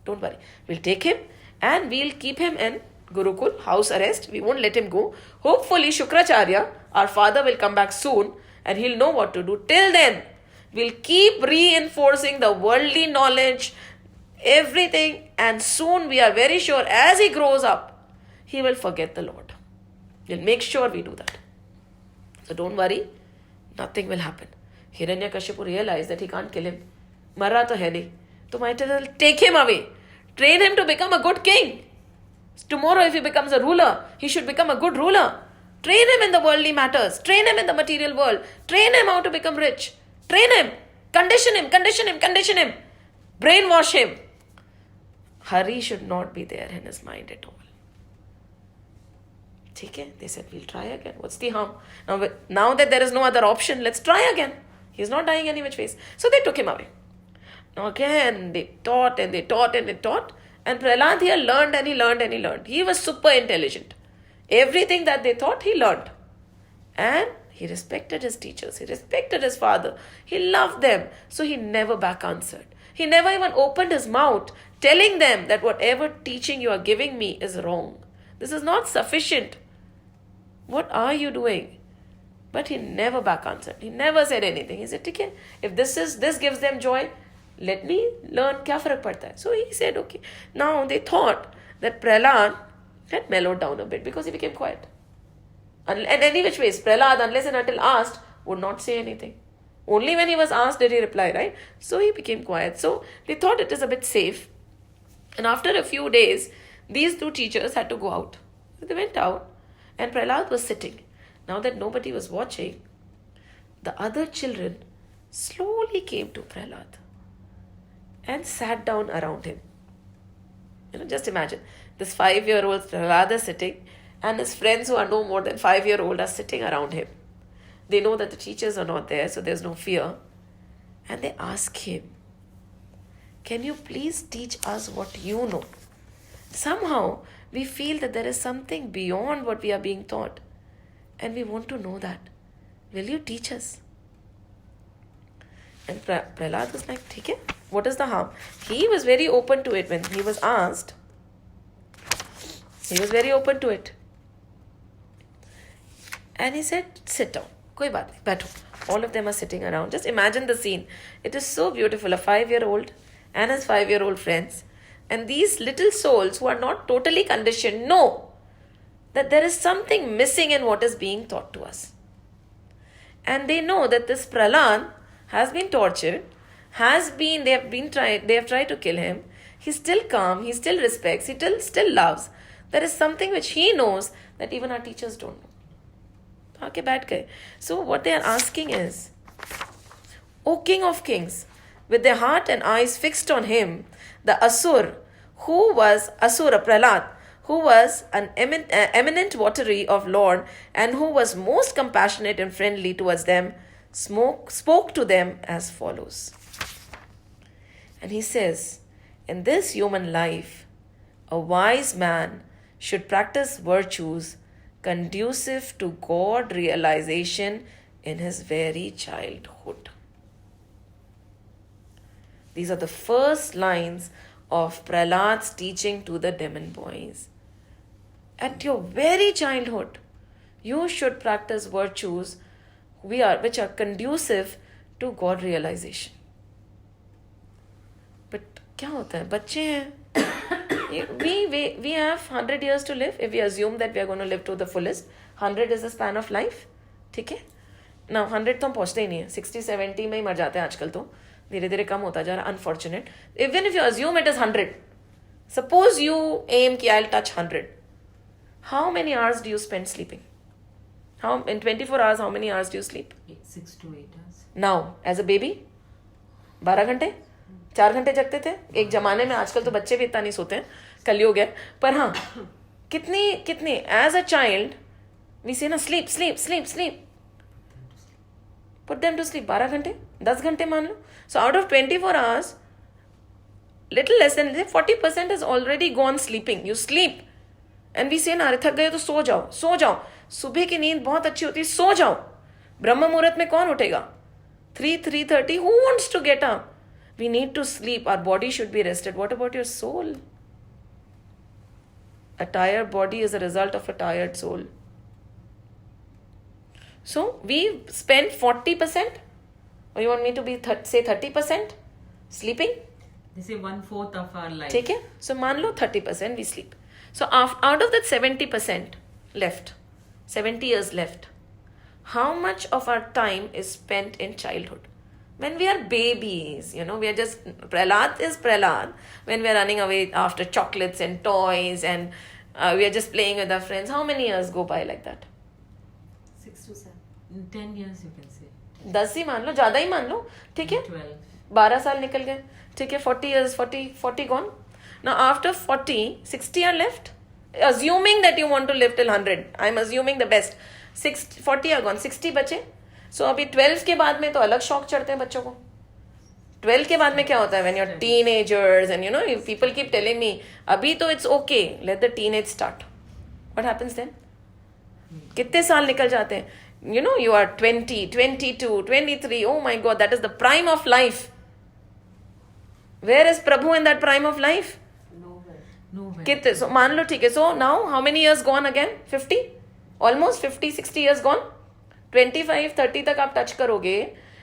Don't worry. We'll take him and we'll keep him in Gurukul, house arrest. We won't let him go. Hopefully Shukracharya, our father, will come back soon and he'll know what to do. Till then, we'll keep reinforcing the worldly knowledge, everything, and soon we are very sure as he grows up, he will forget the Lord. We'll make sure we do that. So don't worry, nothing will happen. Hiranyakashipu realized that he can't kill him. Marra to hai nahi. So might as well take him away. Train him to become a good king. Tomorrow if he becomes a ruler, he should become a good ruler. Train him in the worldly matters. Train him in the material world. Train him how to become rich. Train him. Condition him. Brainwash him. Hari should not be there in his mind at all. Okay? They said, we'll try again. What's the harm? Now that there is no other option, let's try again. He's not dying any which ways. So they took him away. Now again, they taught. And Prahlad here learned and he learned. He was super intelligent. Everything that they taught, he learned. And he respected his teachers. He respected his father. He loved them. So he never back answered. He never even opened his mouth telling them that whatever teaching you are giving me is wrong. This is not sufficient. What are you doing? But he never back answered. He never said anything. He said, okay, if this gives them joy, let me learn kya farak padta hai. So he said, okay. Now they thought that Prahlad had mellowed down a bit because he became quiet. And any which ways, Prahlad, unless and until asked, would not say anything. Only when he was asked did he reply, right? So he became quiet. So they thought it is a bit safe. And after a few days, these two teachers had to go out. So they went out and Prahlad was sitting. Now that nobody was watching, the other children slowly came to Prahlad and sat down around him. Just imagine, this 5-year-old Prahlad is sitting and his friends who are no more than 5-year-old are sitting around him. They know that the teachers are not there, so there's no fear. And they ask him, can you please teach us what you know? Somehow, we feel that there is something beyond what we are being taught. And we want to know that. Will you teach us? And Prahlad was like, okay, what is the harm? He was very open to it when he was asked. He was very open to it. And he said, sit down. Koi baat nahi, baitho. All of them are sitting around. Just imagine the scene. It is so beautiful. A 5-year-old and his 5-year-old friends. And these little souls who are not totally conditioned know that there is something missing in what is being taught to us. And they know that this Prahlad has been tortured, they have tried to kill him. He's still calm, he still respects, he still loves. There is something which he knows that even our teachers don't know. Okay, bad guy. So what they are asking is, O King of Kings, with their heart and eyes fixed on him, the Asura Prahlad, who was an eminent votary of Lord and who was most compassionate and friendly towards them, spoke to them as follows. And he says, in this human life, A wise man should practice virtues conducive to God realization in his very childhood. These are the first lines of Prahlad's teaching to the demon boys. At your very childhood, you should practice virtues which are conducive to God realization. But क्या होता है? बच्चे हैं. We have 100 years to live. If we assume that we are going to live to the fullest, 100 is the span of life. ठीक है? Now 100 तो हम पहुँचते ही नहीं है. 60-70 में ही मर जाते हैं आजकल तो. धीरे धीरे कम होता जा रहा है. Unfortunate. Even if you assume it is 100, suppose you aim कि I'll touch 100. How many hours do you spend sleeping? In 24 hours, how many hours do you sleep? 6 to 8 hours. Now, as a baby, 12 घंटे, 4 घंटे जगते थे. एक जमाने में, आजकल तो बच्चे भी इतना नहीं सोते हैं, कलयुग है. पर हाँ, कितनी as a child we say ना sleep. Put them to sleep. 12 घंटे, 10 घंटे मान लो. So out of 24 hours, little less than 40% is already gone sleeping. You sleep. And we say ना, अरे थक गए तो सो जाओ. सुबह की नींद बहुत अच्छी होती है, सो जाओ. ब्रह्म मुहूर्त में कौन उठेगा? 3:30. Who wants to get up? We need to sleep. Our body should be rested. What about your soul? A tired body is a result of a tired soul. So we spend 40%, or you want me to be say 30% sleeping? They say 1/4 of our life. ठीक है? So मान लो 30% we sleep. So out of that 70% left, 70 years left, how much of our time is spent in childhood? When we are babies, we are just, Prahlad is Prahlad. When we are running away after chocolates and toys and we are just playing with our friends, how many years go by like that? 6 to 7. 10 years you can say. 10 ही मान लो, ज़्यादा ही मान लो, ठीक है? 12. 12 साल निकल गए, ठीक है? 40 years, 40 gone. Now after 40, 60 are left. Assuming that you want to live till 100. I'm assuming the best. 40 are gone, 60 बचे. So अभी 12 के बाद में तो अलग शौक चढ़ते हैं बच्चों को. 12 के बाद में क्या होता है? When you're teenagers and if people keep telling me, अभी तो it's okay, let the teenage start. What happens then? कितने साल निकल जाते हैं? You are 20, 22, 23. Oh my God, that is the prime of life. Where is Prabhu in that prime of life? Nowhere. कितने? So मान लो ठीक है. So now how many years gone again? 50? Almost 50, 60 years gone. 25, 30 तक आप touch करोगे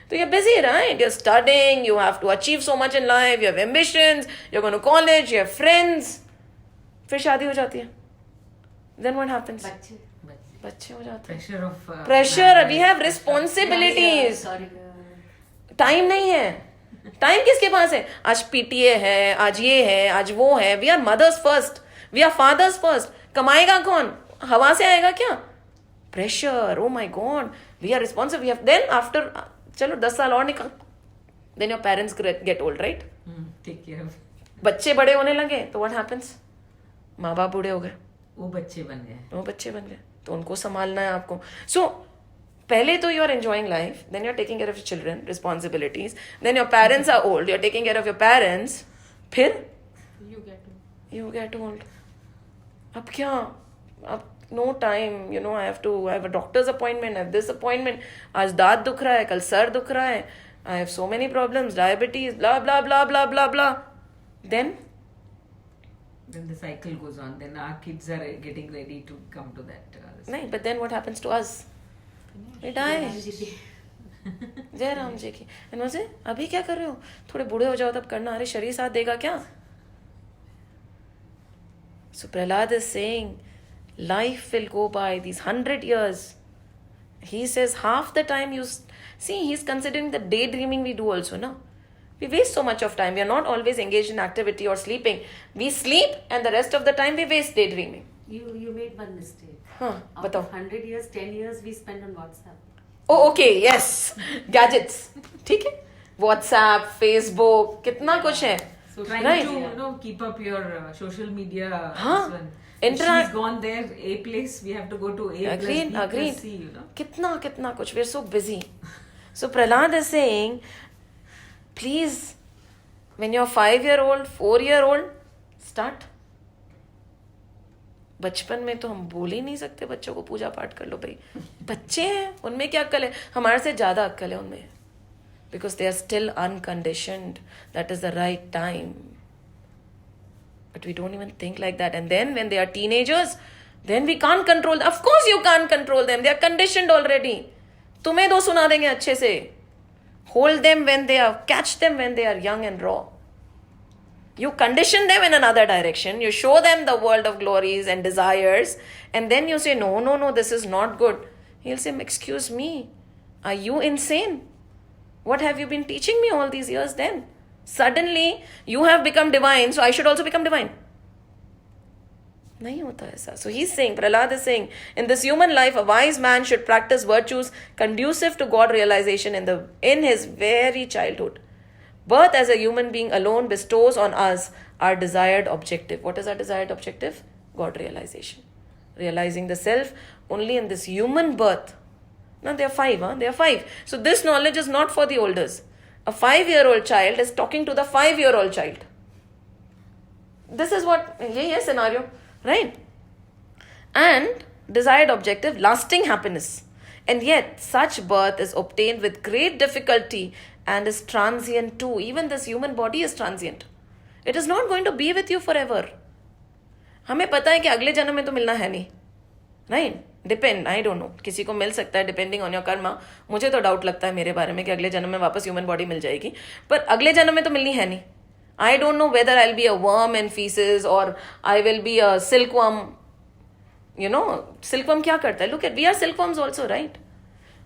तो you're busy, right? You're studying, you have to achieve so much in life, you have ambitions, you're going to college, you have friends. फिर शादी हो जाती है. Then what happens? बच्चे हो जाते हैं. Pressure. We have responsibilities. Time नहीं है. टाइम किसके पास है? आज पीटीए है, आज ये है, आज वो है. We are mothers first, we are fathers first. कमाएगा कौन? हवा से आएगा क्या? Pressure. Oh my god, we are responsible. We have then after, चलो 10 साल और निकल, then your parents get old, right? Take care. बच्चे बड़े होने लगे तो व्हाट हैपेंस? माँ बाप बूढ़े हो गए, वो बच्चे बन गए तो उनको संभालना है आपको. सो पहले तो you are enjoying life, then you are taking care of your children, responsibilities, then your parents are old, you are taking care of your parents, फिर यू गेट ओल्ड. अब क्या? अब no time, I have a doctor's appointment, I have this appointment, आज दांत दुख रहा है, कल सर दुख रहा है, I have so many problems, diabetes, blah blah blah blah blah blah. Then the cycle goes on. Then our kids are getting ready to come to that. नहीं, but then what happens to us? We die. जय राम जी की. And वैसे अभी क्या कर रहे हो? थोड़े बूढ़े हो जाओ तब करना. अरे शरीर साथ देगा क्या? So Prahlad is saying, life will go by these 100 years. He says half the time see, he's considering the daydreaming we do also, no? We waste so much of time. We are not always engaged in activity or sleeping. We sleep and the rest of the time we waste daydreaming. You made one mistake. Out of 100 years, 10 years we spend on WhatsApp. Oh, okay, yes. Gadgets. ठीक है? WhatsApp, Facebook, कितना कुछ है. So trying to keep up your social media. Interact. She's gone there, A place, we have to go to A agreed, plus B agreed. plus C, कितना कुछ. We're so busy. So Prahlad is saying, please, when you're 5-year-old, 4-year-old, start. बचपन में तो हम बोल ही नहीं सकते बच्चों को पूजा पाठ कर लो भाई, बच्चे हैं, उनमें क्या अक्ल है, हमारे से ज्यादा अक्ल है उनमें, because they are still unconditioned. That is the right time. But we don't even think like that. And then when they are teenagers, then we can't control them. Of course you can't control them. They are conditioned already. तुम्हें दो सुना देंगे अच्छे से. Hold them when they are, catch them when they are young and raw. You condition them in another direction. You show them the world of glories and desires. And then you say, no, this is not good. He'll say, excuse me, are you insane? What have you been teaching me all these years then? Suddenly, you have become divine, so I should also become divine. नहीं होता ऐसा. So he's saying, Prahlad is saying, in this human life, a wise man should practice virtues conducive to God realization in his very childhood. Birth as a human being alone bestows on us our desired objective. What is our desired objective? God realization. Realizing the self only in this human birth. Now they are 5, They are 5. So this knowledge is not for the olders. A 5-year-old child is talking to the 5-year-old child. This is what, yeah, scenario, right? And desired objective, lasting happiness. And yet, such birth is obtained with great difficulty and is transient too. Even this human body is transient. It is not going to be with you forever. हमें पता है कि अगले जन्म में तो मिलना है नहीं, right? Depend, I don't know. किसी को मिल सकता है depending on your karma. मुझे तो डाउट लगता है मेरे बारे में कि अगले जन्म में वापस ह्यूमन बॉडी मिल जाएगी, पर अगले जन्म में तो मिलनी है नहीं. I don't know whether I'll be a worm and feces or I will be a silkworm. You know, silkworm क्या करता है? Look at, we are silkworms also, right?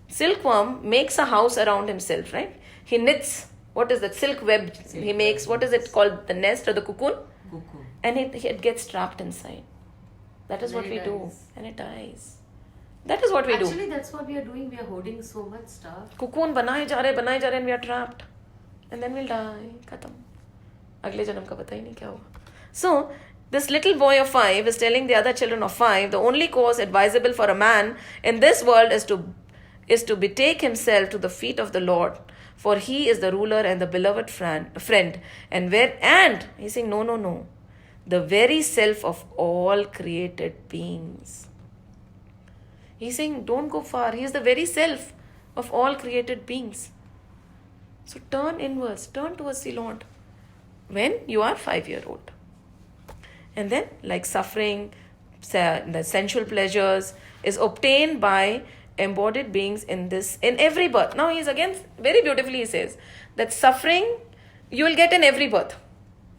Silkworm makes a house around himself, right? He knits, what is that, silk web he makes, what is it called, the nest or the cocoon? Cocoon. And it gets trapped inside. That is And what then we it do. dies. And it dies. That is what we do. Actually, that's what we are doing. We are holding so much stuff. Cocoon बनाए जा रहे and we are trapped. And then we'll die. खत्म. अगले जन्म का पता ही नहीं क्या होगा. So, this little boy of 5 is telling the other children of 5, the only course advisable for a man in this world is to betake himself to the feet of the Lord, for he is the ruler and the beloved friend. And he's saying, no, the very self of all created beings. He's saying, don't go far. He is the very self of all created beings. So turn inwards, turn towards the Lord when you are 5-year-old. And then, like suffering, the sensual pleasures is obtained by embodied beings in every birth. Now he's again, very beautifully he says, that suffering you will get in every birth,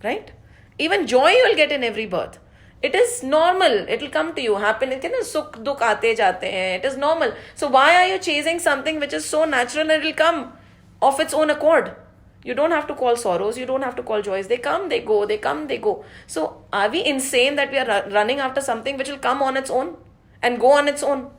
right? Even joy you will get in every birth. It is normal. It will come to you. Happiness, sukh, dukh aate jate hain. It is normal. So why are you chasing something which is so natural and it will come of its own accord? You don't have to call sorrows. You don't have to call joys. They come, they go. They come, they go. So are we insane that we are running after something which will come on its own and go on its own?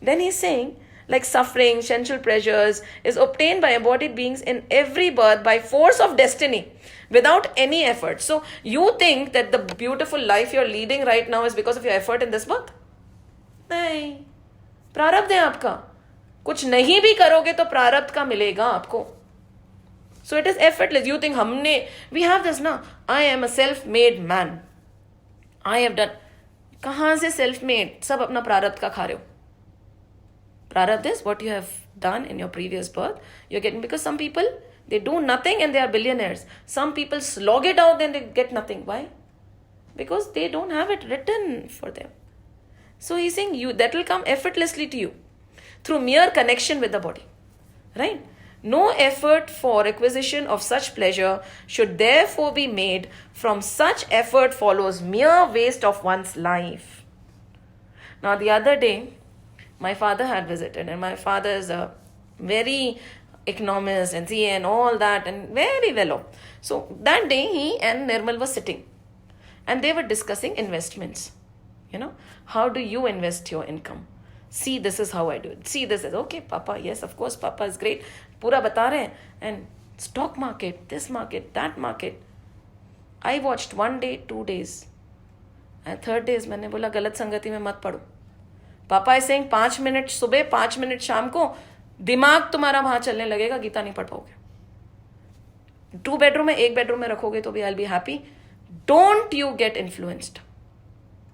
Then he's saying, like suffering, sensual pleasures is obtained by embodied beings in every birth by force of destiny without any effort. So you think that the beautiful life you're leading right now is because of your effort in this birth? नहीं, प्रारब्ध है आपका. कुछ नहीं भी करोगे तो प्रारब्ध का मिलेगा आपको. So it is effortless. You think we have this now. I am a self-made man. I have done. कहाँ से self-made? सब अपना प्रारब्ध का खा रहे हो. Prarabdha is what you have done in your previous birth. You're getting, because some people, they do nothing and they are billionaires. Some people slog it out and they get nothing. Why? Because they don't have it written for them. So he's saying that will come effortlessly to you through mere connection with the body. Right? No effort for acquisition of such pleasure should therefore be made. From such effort follows mere waste of one's life. Now the other day, my father had visited, and my father is a very economist and CA and all that, and very well off. So that day he and Nirmal were sitting and they were discussing investments. How do you invest your income? See, this is how I do it. See, this is okay, Papa. Yes, of course, Papa is great. Pura bata rahe hain. And stock market, this market, that market. I watched 1 day, 2 days. And 3rd day, मैंने बोला गलत संगति में मत पड़ो. पापा is saying 5 minute सुबह 5 minute शाम को दिमाग तुम्हारा वहां चलने लगेगा, गीता नहीं पढ़ पाओगे. 2 bedroom में 1 bedroom में रखोगे तो भी I'll be happy. Don't you get influenced.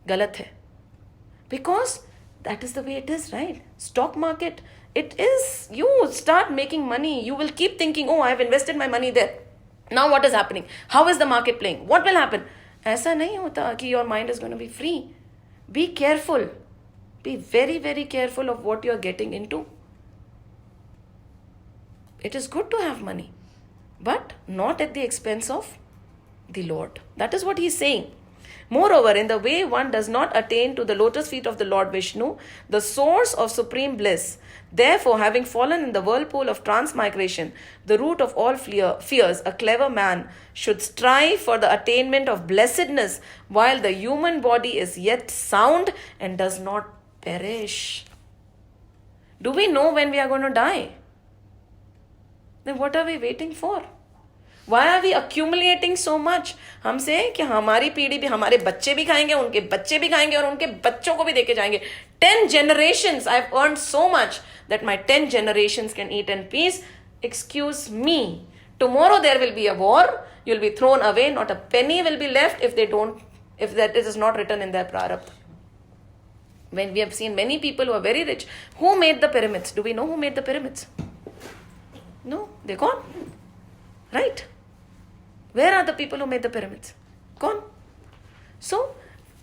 गलत है. Because that is the way it is, right? Stock market, it is, you start making money, you will keep thinking, oh, I have invested my money there. Now what is happening? How is the market playing? What will happen? ऐसा नहीं होता कि your mind is going to be free. Be careful. Be very, very careful of what you are getting into. It is good to have money, but not at the expense of the Lord. That is what he is saying. Moreover, in the way one does not attain to the lotus feet of the Lord Vishnu, the source of supreme bliss, therefore, having fallen in the whirlpool of transmigration, the root of all fears, a clever man should strive for the attainment of blessedness while the human body is yet sound and does not perish. Do we know when we are going to die? Then what are we waiting for? Why are we accumulating so much? हमसे कि हमारी पीढ़ी भी, हमारे बच्चे भी खाएंगे, उनके बच्चे भी खाएंगे और उनके बच्चों को भी देके जाएंगे. 10 generations I've earned so much that my 10 generations can eat in peace. Excuse me. Tomorrow there will be a war. You'll be thrown away. Not a penny will be left if that it is not written in their prarabdha. When we have seen many people who are very rich, who made the pyramids? Do we know who made the pyramids? No, they're gone. Right? Where are the people who made the pyramids? Gone. So,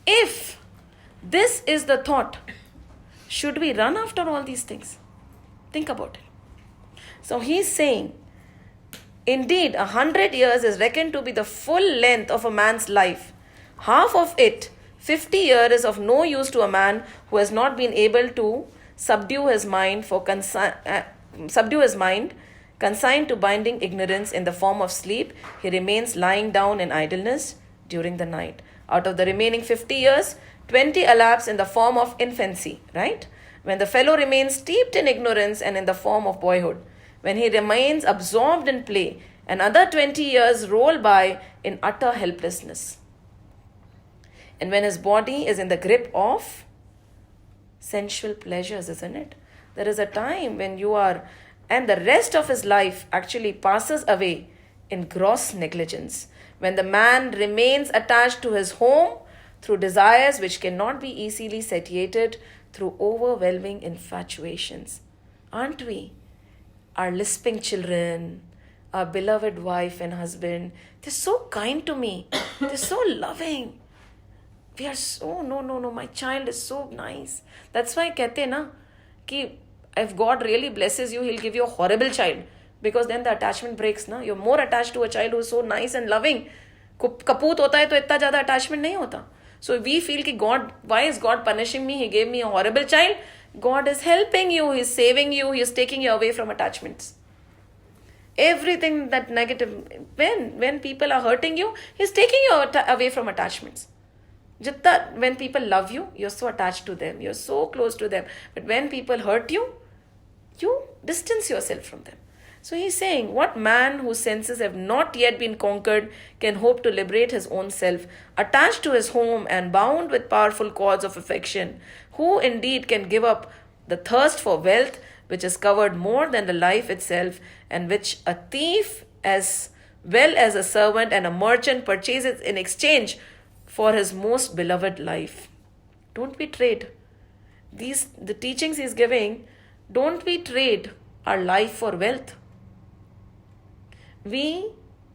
if this is the thought, should we run after all these things? Think about it. So, he's saying, indeed, 100 years is reckoned to be the full length of a man's life. Half of it, 50 years, is of no use to a man who has not been able to subdue his mind consigned to binding ignorance in the form of sleep. He remains lying down in idleness during the night. Out of the remaining 50 years, 20 elapse in the form of infancy, right? When the fellow remains steeped in ignorance and in the form of boyhood. When he remains absorbed in play, another 20 years roll by in utter helplessness. And when his body is in the grip of sensual pleasures, isn't it? There is a time when you are, and the rest of his life actually passes away in gross negligence. When the man remains attached to his home through desires which cannot be easily satiated through overwhelming infatuations. Aren't we? Our lisping children, our beloved wife and husband, they're so kind to me. They're so loving. We are so, no, my child is so nice. That's why कहते ना कि if God really blesses you, He'll give you a horrible child. Because then the attachment breaks. Na? You're more attached to a child who is so nice and loving. Kaput hota hai to itna zyada attachment nahi hota. So we feel ki God, why is God punishing me? He gave me a horrible child. God is helping you. He's saving you. He's taking you away from attachments. Everything that negative, when people are hurting you, He's taking you away from attachments. When people love you, you're so attached to them. You're so close to them. But when people hurt you, you distance yourself from them. So he's saying, what man whose senses have not yet been conquered can hope to liberate his own self, attached to his home and bound with powerful cords of affection? Who indeed can give up the thirst for wealth, which is covered more than the life itself, and which a thief as well as a servant and a merchant purchases in exchange for his most beloved life? Don't we trade the teachings he's giving? Don't we trade our life for wealth? We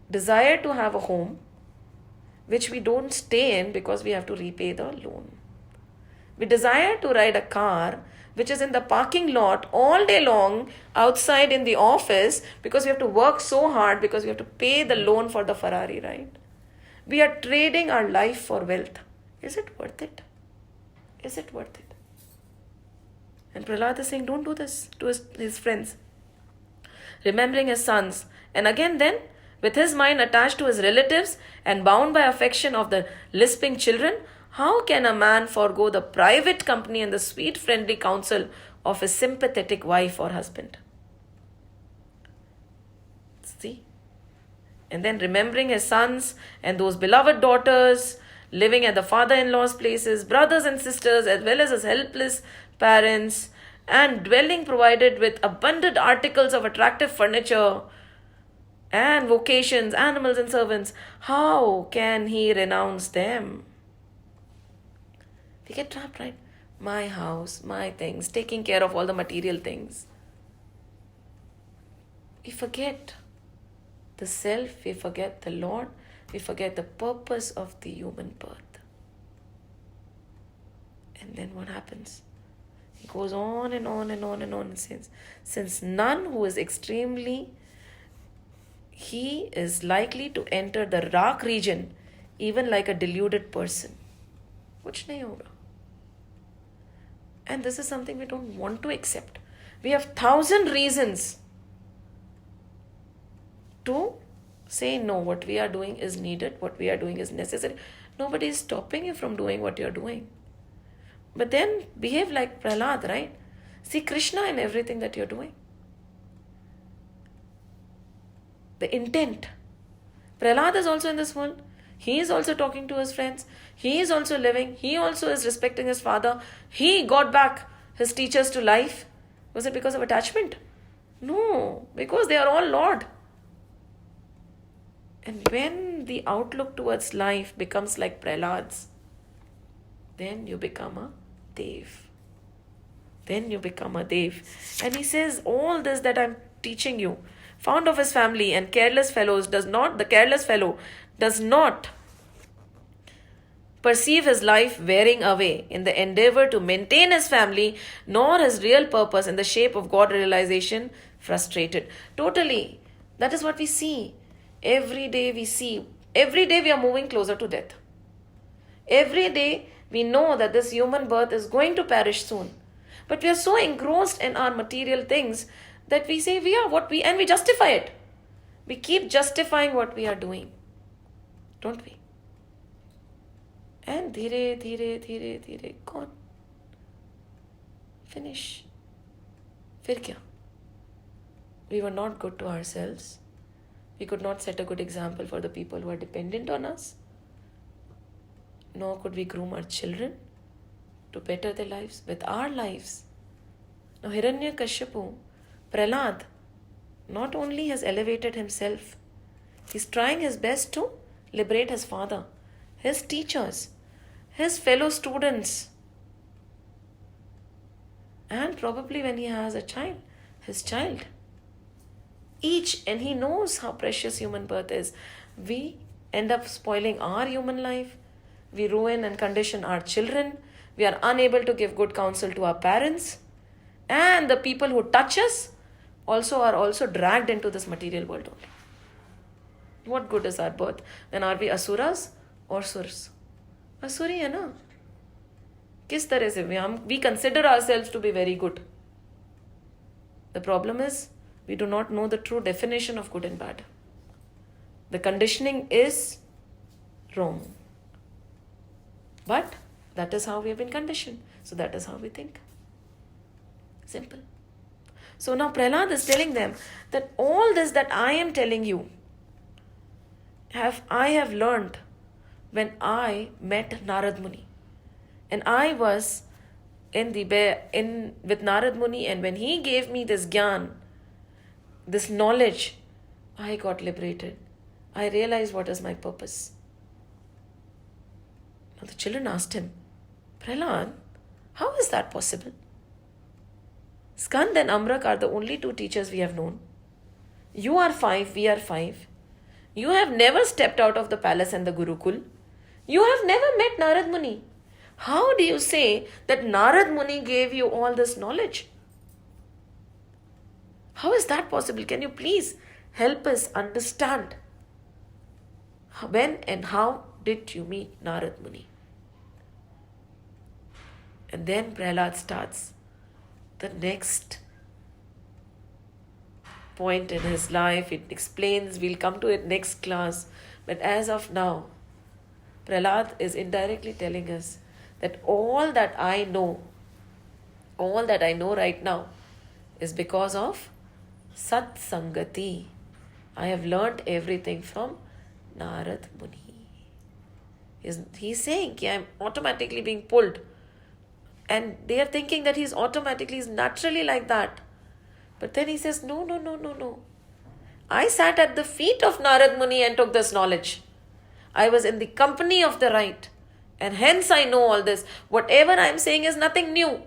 desire to have a home which we don't stay in because we have to repay the loan. We desire to ride a car which is in the parking lot all day long outside in the office because we have to work so hard because we have to pay the loan for the Ferrari, right? We are trading our life for wealth. Is it worth it? Is it worth it? And Prahlad is saying, don't do this to his friends. Remembering his sons. And again then, with his mind attached to his relatives and bound by affection of the lisping children, how can a man forego the private company and the sweet friendly counsel of his sympathetic wife or husband? See? And then remembering his sons and those beloved daughters, living at the father-in-law's places, brothers and sisters, as well as his helpless parents, and dwelling provided with abundant articles of attractive furniture and vocations, animals and servants, how can he renounce them? We get trapped, right? My house, my things, taking care of all the material things. We forget the self, we forget the Lord, we forget the purpose of the human birth. And then what happens? He goes on and on and on and on and says, since none who is extremely, he is likely to enter the Rak region, even like a deluded person. Kuch nahi hoga. And this is something we don't want to accept. We have 1,000 reasons to say no, what we are doing is needed, what we are doing is necessary. Nobody is stopping you from doing what you are doing. But then behave like Prahlad, right? See Krishna in everything that you're doing. The intent. Prahlad is also in this world. He is also talking to his friends. He is also living. He also is respecting his father. He got back his teachers to life. Was it because of attachment? No, because they are all Lord. And when the outlook towards life becomes like Prahlad's, then you become a Dev. Then you become a Dev. And he says, all this that I'm teaching you, fond of his family and careless fellows the careless fellow does not perceive his life wearing away in the endeavor to maintain his family, nor his real purpose in the shape of God realization frustrated. Totally. That is what we see. Every day we are moving closer to death. Every day we know that this human birth is going to perish soon. But we are so engrossed in our material things that we say and we justify it. We keep justifying what we are doing. Don't we? And dhire, gone. Finish. Fir kya? We were not good to ourselves. We could not set a good example for the people who are dependent on us. Nor could we groom our children to better their lives with our lives. Now Hiranyakashipu, Prahlad, not only has elevated himself, he's trying his best to liberate his father, his teachers, his fellow students, and probably when he has a child, his child. And he knows how precious human birth is. We end up spoiling our human life. We ruin and condition our children. We are unable to give good counsel to our parents. And the people who touch us are also dragged into this material world only. What good is our birth? Then are we asuras or surs? Asuri hai na? Kis tarah se we consider ourselves to be very good. The problem is we do not know the true definition of good and bad. The conditioning is wrong. But that is how we have been conditioned. So that is how we think. Simple. So now Prahlad is telling them that all this that I am telling you, I have learned when I met Narad Muni. And I was with Narad Muni, and when he gave me this gyan, this knowledge, I got liberated. I realized what is my purpose. Now the children asked him, Prahlad, how is that possible? Skand and Amrak are the only two teachers we have known. You are 5, we are 5. You have never stepped out of the palace and the Gurukul. You have never met Narad Muni. How do you say that Narad Muni gave you all this knowledge? How is that possible? Can you please help us understand when and how did you meet Narad Muni? And then Prahlad starts the next point in his life. It explains, we'll come to it next class. But as of now, Prahlad is indirectly telling us that all that I know right now is because of Sat Sangati. I have learnt everything from Narad Muni. He's saying I am automatically being pulled. And they are thinking that he's naturally like that. But then he says, no. I sat at the feet of Narad Muni and took this knowledge. I was in the company of the right. And hence I know all this. Whatever I am saying is nothing new.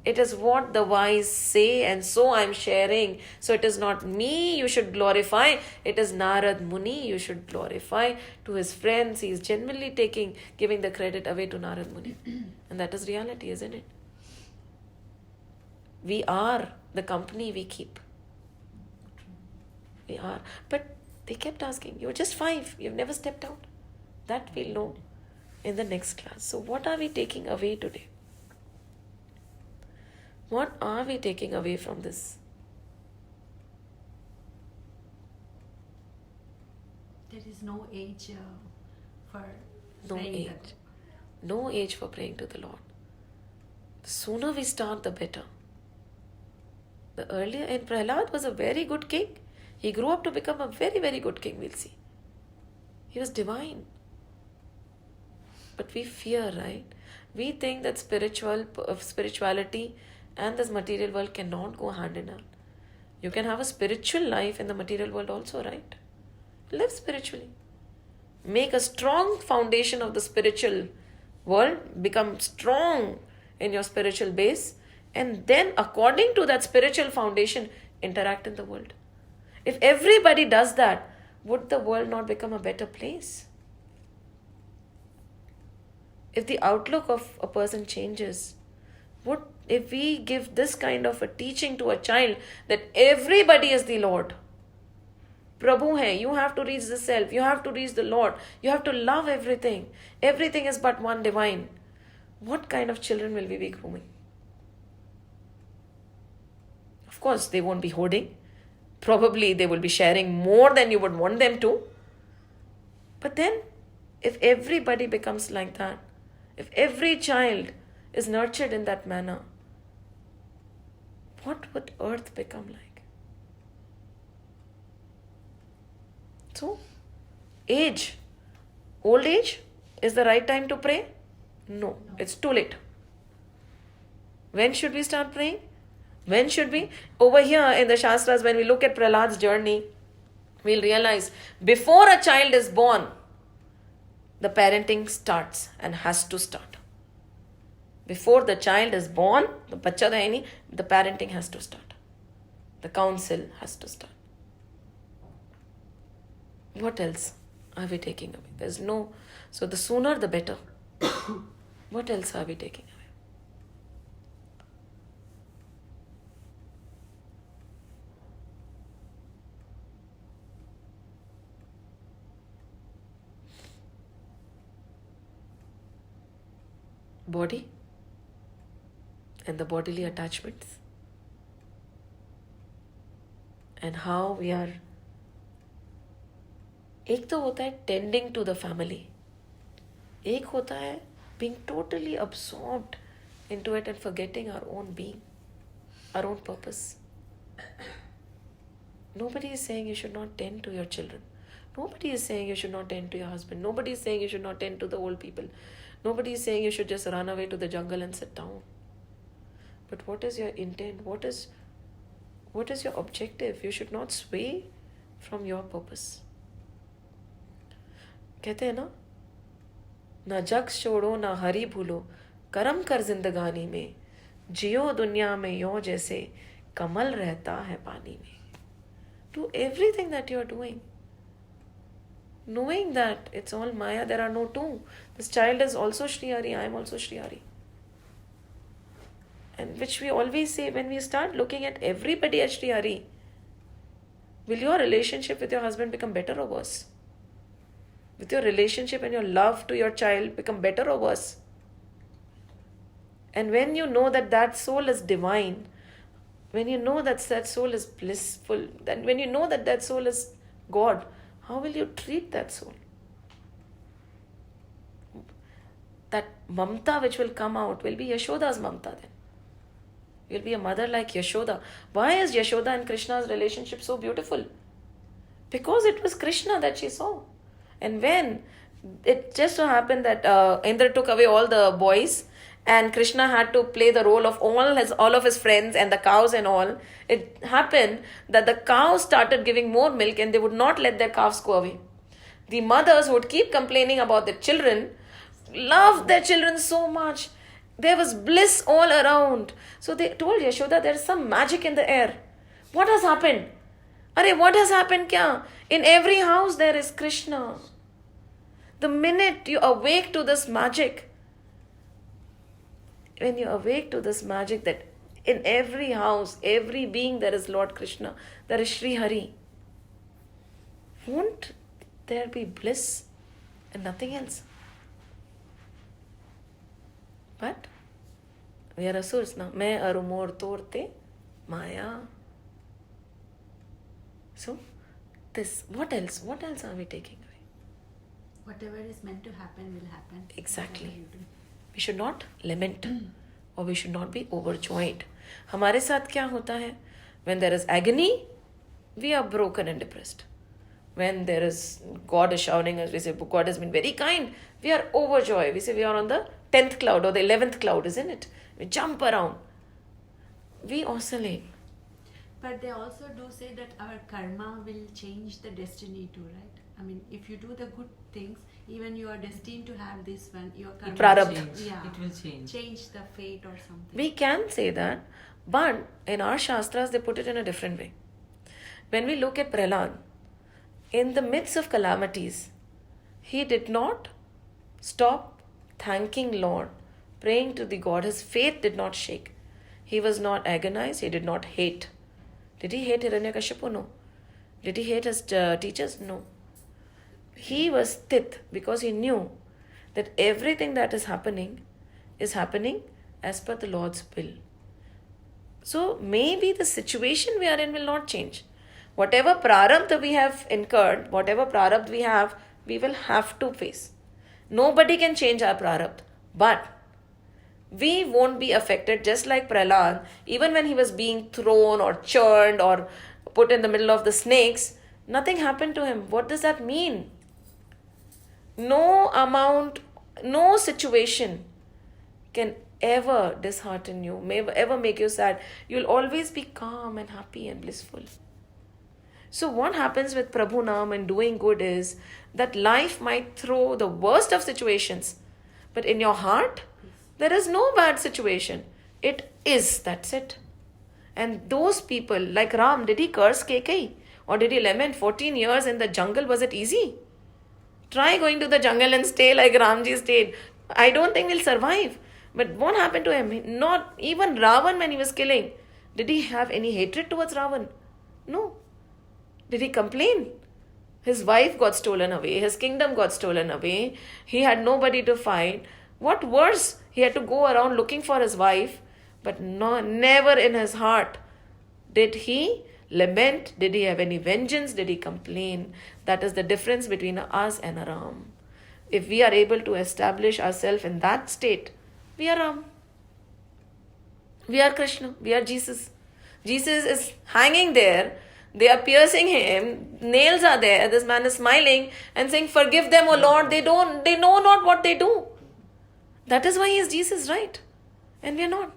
It is what the wise say, and so I am sharing. So it is not me you should glorify. It is Narad Muni you should glorify. To his friends, he is genuinely giving the credit away to Narad Muni. And that is reality, isn't it? We are the company we keep. We are. But they kept asking, you're just 5, you've never stepped out. That we'll know in the next class. So what are we taking away today? What are we taking away from this? There is no age for No praying age. that. No age for praying to the Lord. The sooner we start, the better. The earlier, and Prahlad was a very good king. He grew up to become a very, very good king, we'll see. He was divine. But we fear, right? We think that spirituality and this material world cannot go hand in hand. You can have a spiritual life in the material world also, right? Live spiritually. Make a strong foundation of the spiritual world. Become strong in your spiritual base. And then according to that spiritual foundation, interact in the world. If everybody does that, would the world not become a better place? If the outlook of a person changes, if we give this kind of a teaching to a child that everybody is the Lord, Prabhu hai, you have to reach the self, you have to reach the Lord, you have to love everything, everything is but one divine, what kind of children will we be grooming? Of course, they won't be hoarding. Probably they will be sharing more than you would want them to. But then, if everybody becomes like that, if every child is nurtured in that manner, what would earth become like? So, old age is the right time to pray? No, it's too late. When should we start praying? When should we? Over here in the Shastras, when we look at Prahlad's journey, we'll realize before a child is born, the parenting starts and has to start. Before the child is born, the parenting has to start. The counsel has to start. What else are we taking away? There's no... So the sooner the better. What else are we taking away? Body and the bodily attachments, and how we are. एक तो होता है tending to the family, एक होता है being totally absorbed into it and forgetting our own being, our own purpose. Nobody is saying you should not tend to your children. Nobody is saying you should not tend to your husband. Nobody is saying you should not tend to the old people. Nobody is saying you should just run away to the jungle and sit down. But what is your intent? What is your objective? You should not sway from your purpose. कहते हैं ना जग छोड़ो ना हरि भूलो, कर्म कर जिंदगानी में, जियो दुनिया में यो जैसे कमल रहता है पानी में. Do everything that you are doing, knowing that it's all Maya, there are no two. This child is also Shri Hari, I am also Shri Hari. And which we always say when we start looking at everybody as Shri Hari, will your relationship with your husband become better or worse? With your relationship and your love to your child become better or worse? And when you know that that soul is divine, when you know that that soul is blissful, then when you know that that soul is God, how will you treat that soul? That mamta which will come out will be Yashoda's mamta then. You'll be a mother like Yashoda. Why is Yashoda and Krishna's relationship so beautiful? Because it was Krishna that she saw. And when it just so happened that Indra took away all the boys and Krishna had to play the role of all of his friends and the cows and all, it happened that the cows started giving more milk and they would not let their calves go away. The mothers would keep complaining about the children. loved their children so much. There was bliss all around. So they told Yashoda, there is some magic in the air. What has happened? Arey, what has happened kya? In every house there is Krishna. The minute you awake to this magic, when you awake to this magic that in every house, every being there is Lord Krishna, there is Sri Hari, won't there be bliss and nothing else? But we are asurs now. Main arumor torte maya. So this, what else? What else are we taking away? Whatever is meant to happen will happen. Exactly. Whatever you do. We should not lament or we should not be overjoyed. हमारे साथ क्या होता है? When there is agony, we are broken and depressed. When there is God is showering us, we say God has been very kind. We are overjoyed. We say we are on the 10th cloud or the 11th cloud, isn't it? We jump around. We oscillate. But they also do say that our karma will change the destiny too, right? I mean, if you do the good things, even you are destined to have this one, your karma Prarabdha. will change. Yeah. It will change. Change the fate or something. We can say that, but in our Shastras, they put it in a different way. When we look at Prahlad, in the midst of calamities, he did not stop thanking Lord, praying to the God. His faith did not shake. He was not agonized. He did not hate. Did he hate Hiranyakashipu? No. Did he hate his teachers? No. He was sthit because he knew that everything that is happening as per the Lord's will. So maybe the situation we are in will not change. Whatever prarabdha we have incurred, whatever prarabdha we have, we will have to face. Nobody can change our prarabdha. But we won't be affected just like Prahlad. Even when he was being thrown or churned or put in the middle of the snakes, nothing happened to him. What does that mean? No amount, no situation can ever dishearten you, may ever make you sad. You'll always be calm and happy and blissful. So what happens with Prabhu Naam and doing good is that life might throw the worst of situations, but in your heart, there is no bad situation. It is, that's it. And those people, like Ram, did he curse Kekai? Or did he lament 14 years in the jungle? Was it easy? Try going to the jungle and stay like Ramji stayed. I don't think we'll survive. But what happened to him? Not even Ravan when he was killing. Did he have any hatred towards Ravan? No. Did he complain? His wife got stolen away. His kingdom got stolen away. He had nobody to fight. What worse? He had to go around looking for his wife. But no, never in his heart did he lament. Did he have any vengeance? Did he complain? That is the difference between us and a Ram. If we are able to establish ourselves in that state, we are Ram. We are Krishna. We are Jesus. Jesus is hanging there. They are piercing him. Nails are there. This man is smiling and saying, "Forgive them, O Lord. They know not what they do." That is why he is Jesus, right? And we are not.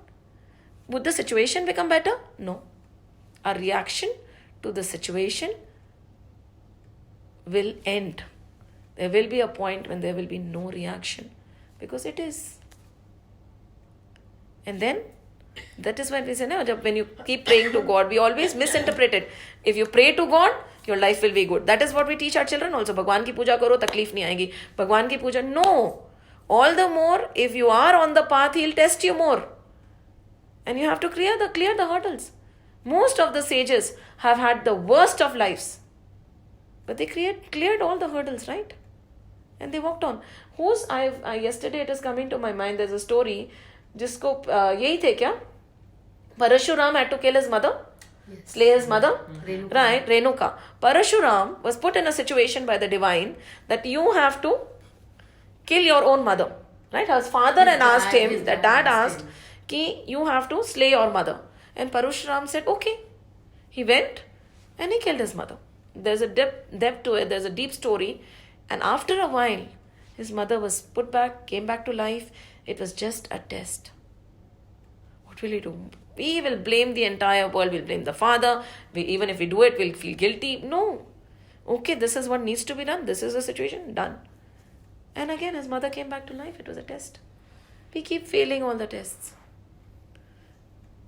Would the situation become better? No. Our reaction to the situation will end. There will be a point when there will be no reaction because it is. And then that is why we say, no, when you keep praying to God, we always misinterpret it. If you pray to God, your life will be good. That is what we teach our children also. Bhagwan ki puja karo, taklif nahi aayegi. Bhagwan ki puja, no. All the more, if you are on the path, he'll test you more. And you have to clear the hurdles. Most of the sages have had the worst of lives. But they cleared all the hurdles, right? And they walked on. Yesterday it is coming to my mind, there's a story. जिसको यही थे क्या? Parashuram had to kill his mother, slay his mother, right? Renuka. Parashuram was put in a situation by the divine that you have to kill your own mother, right? His father asked him, that dad asked, ki you have to slay your mother. And Parashuram said, okay. He went and he killed his mother. There's a depth to it, there's a deep story. And after a while, his mother was came back to life. It was just a test. What will he do? We will blame the entire world. We'll blame the father. Even if we do it, we'll feel guilty. No. Okay, this is what needs to be done. This is the situation. Done. And again, his mother came back to life. It was a test. We keep failing all the tests.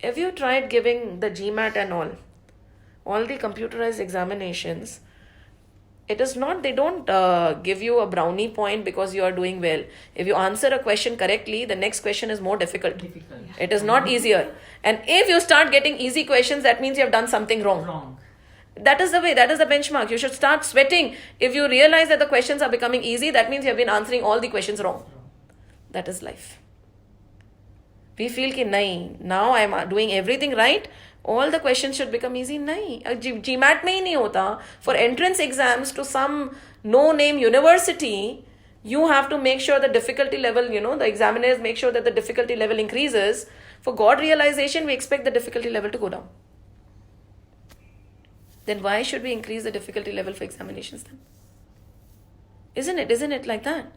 Have you tried giving the GMAT and all the computerized examinations? It is not, they don't give you a brownie point because you are doing well. If you answer a question correctly, the next question is more difficult. It is not easier. And if you start getting easy questions, that means you have done something wrong. That is the way, that is the benchmark. You should start sweating. If you realize that the questions are becoming easy, that means you have been answering all the questions wrong. That is life. We feel कि नहीं, now I am doing everything right, all the questions should become easy. नहीं, GMAT में ही नहीं होता. For entrance exams to some no-name university, you have to make sure the difficulty level, the examiners make sure that the difficulty level increases. For God realization, we expect the difficulty level to go down. Then why should we increase the difficulty level for examinations then? Isn't it like that?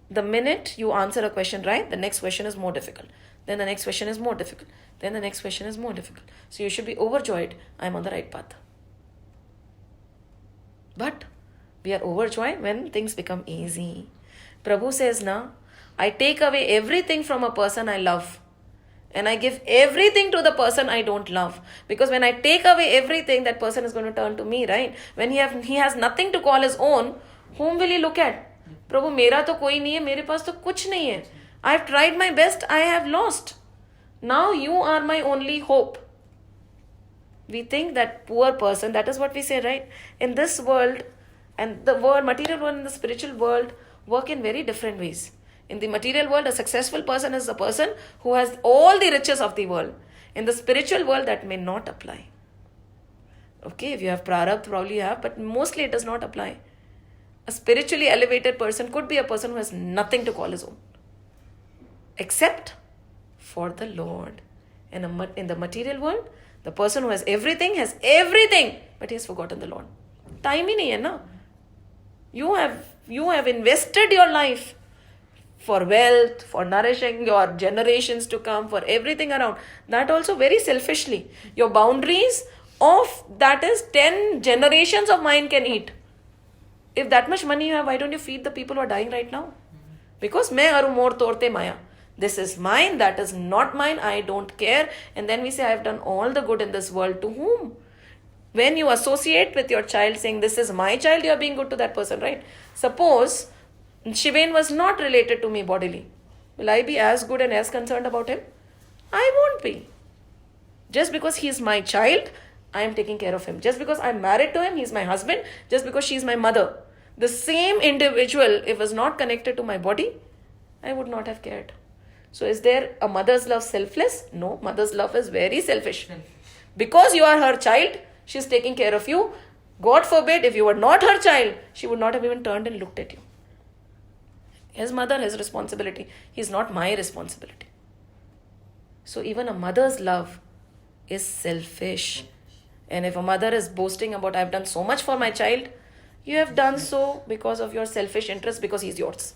The minute you answer a question right, the next question is more difficult. Then the next question is more difficult. Then the next question is more difficult. So you should be overjoyed. I am on the right path. But we are overjoyed when things become easy. Prabhu says, I take away everything from a person I love. And I give everything to the person I don't love. Because when I take away everything, that person is going to turn to me, right? When he has nothing to call his own, whom will he look at? Prabhu, mera to koi nahi hai, mere paas to kuch nahi hai. I have tried my best, I have lost. Now you are my only hope. We think that poor person, that is what we say, right? In this world, and the world, material world and the spiritual world work in very different ways. In the material world, a successful person is a person who has all the riches of the world. In the spiritual world, that may not apply. Okay, if you have prarabdha, probably you have, but mostly it does not apply. A spiritually elevated person could be a person who has nothing to call his own. Except for the Lord. And in the material world, the person who has everything, but he has forgotten the Lord. Time hi nahi hai na. You have invested your life for wealth, for nourishing your generations to come, for everything around. That also very selfishly. Your boundaries of that is 10 generations of mine can eat. If that much money you have, why don't you feed the people who are dying right now? Because मैं aru mor torte maya. This is mine, that is not mine, I don't care. And then we say, I have done all the good in this world. To whom? When you associate with your child saying, this is my child, you are being good to that person, right? Suppose Shiven was not related to me bodily. Will I be as good and as concerned about him? I won't be. Just because he is my child, I am taking care of him. Just because I am married to him, he is my husband. Just because she is my mother. The same individual, if was not connected to my body, I would not have cared. So is there a mother's love selfless? No, mother's love is very selfish. Because you are her child, she is taking care of you. God forbid, if you were not her child, she would not have even turned and looked at you. His mother, his responsibility. He is not my responsibility. So even a mother's love is selfish. And if a mother is boasting about, I have done so much for my child, you have done so because of your selfish interest, because he is yours.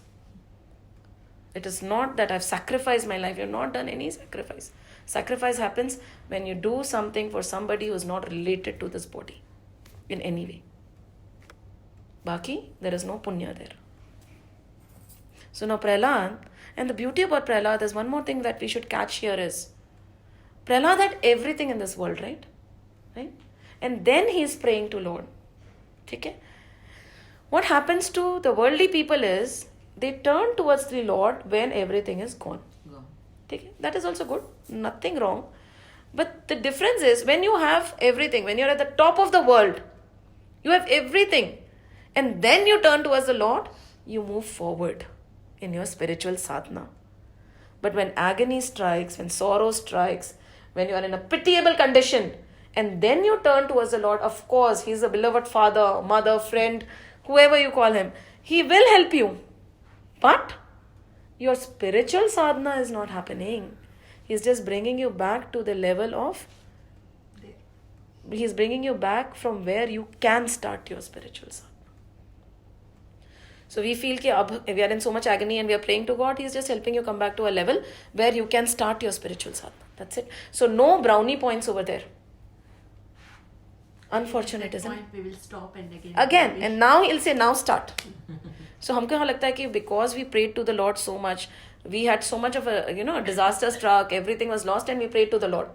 It is not that I've sacrificed my life. You have not done any sacrifice. Sacrifice happens when you do something for somebody who is not related to this body in any way. Baki, there is no punya there. So now Prahlad, and the beauty about Prahlad is one more thing that we should catch here is, Prahlad had everything in this world, right? And then he is praying to Lord. Okay? What happens to the worldly people is, they turn towards the Lord when everything is gone. Okay? That is also good. Nothing wrong. But the difference is, when you have everything, when you're at the top of the world, you have everything, and then you turn towards the Lord, you move forward in your spiritual sadhana. But when agony strikes, when sorrow strikes, when you are in a pitiable condition, and then you turn towards the Lord, of course, He is a beloved father, mother, friend, whoever you call Him. He will help you. But your spiritual sadhana is not happening. He's just bringing you back to the level of, He's bringing you back from where you can start your spiritual sadhana. So we feel that we are in so much agony and we are praying to God, He is just helping you come back to a level where you can start your spiritual sadhana. That's it. So no brownie points over there. Unfortunate, isn't it? We will stop and again. And now He'll say, now start. So हमको यहाँ लगता है कि because we prayed to the Lord so much, we had so much of a disaster struck, everything was lost and we prayed to the Lord.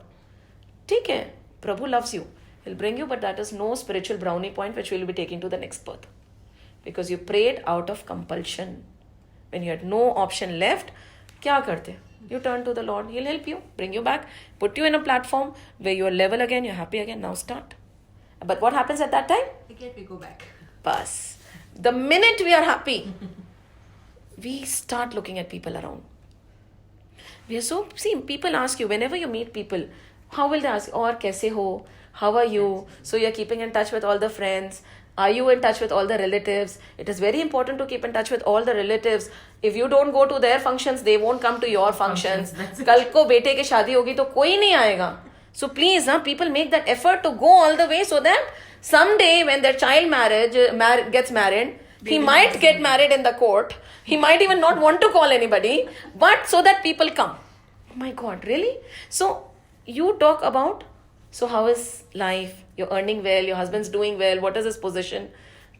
ठीक है, Prabhu loves you. He'll bring you, but that is no spiritual brownie point which we'll be taking to the next birth. Because you prayed out of compulsion. When you had no option left, क्या करते? You turn to the Lord. He'll help you, bring you back, put you in a platform where you are level again, you're happy again. Now start. But what happens at that time? Again, we go back. Bas. The minute we are happy, we start looking at people around. See, people ask you, whenever you meet people, how will they ask, aur kaise ho? How are you? So you're keeping in touch with all the friends. Are you in touch with all the relatives? It is very important to keep in touch with all the relatives. If you don't go to their functions, they won't come to your functions. Kal ko bete ki shaadi hogi to koi nahi aayega. So please, people make that effort to go all the way so that someday when their child gets married, he might get married in the court. He might even not want to call anybody, but so that people come. Oh my God, really? So you talk about, so how is life? You're earning well, your husband's doing well, what is his position?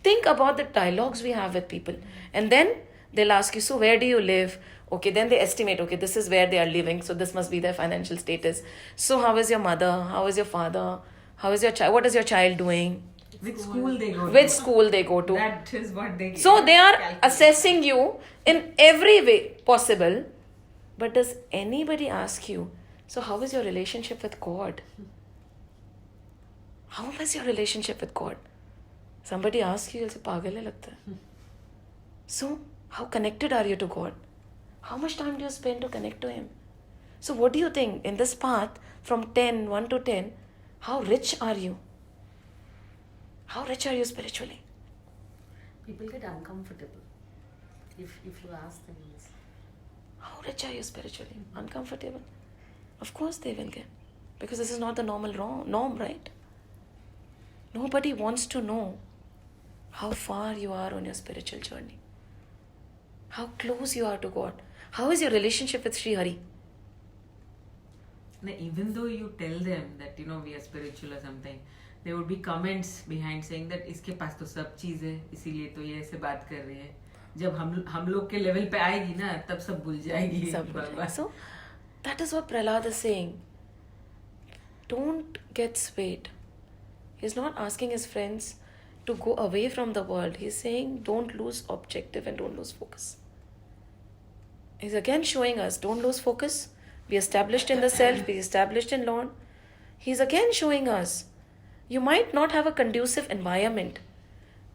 Think about the dialogues we have with people. And then they'll ask you, so where do you live? Okay, then they estimate, okay, this is where they are living, so this must be their financial status. So how is your mother? How is your father? How is your child? What is your child doing? Which school they go to. Which school they go to. That is what they So they are calculate. assessing you in every way possible. But does anybody ask you, so how is your relationship with God? How is your relationship with God? Somebody asks you, you'll say, pagal hai lagta hai. So, how connected are you to God? How much time do you spend to connect to Him? So, what do you think in this path from 1 to 10, how rich are you? How rich are you spiritually? People get uncomfortable if you ask them this. How rich are you spiritually? Uncomfortable? Of course they will get. Because this is not the normal norm, right? Nobody wants to know how far you are on your spiritual journey. How close you are to God. How is your relationship with Sri Hari? Now, even though you tell them that we are spiritual or something, there would be comments behind saying that इसके पास तो सब चीज है, इसीलिए तो ये ऐसे बात कर रही है. जब हम लोग के लेवल पे आएगी ना, तब सब भूल जाएगी. So that is what Prahlad is saying. Don't get swayed. He's not asking his friends to go away from the world. He's saying don't lose objective and don't lose focus. He's again showing us don't lose focus. Be established in the self. Be established in Lord. He's again showing us you might not have a conducive environment.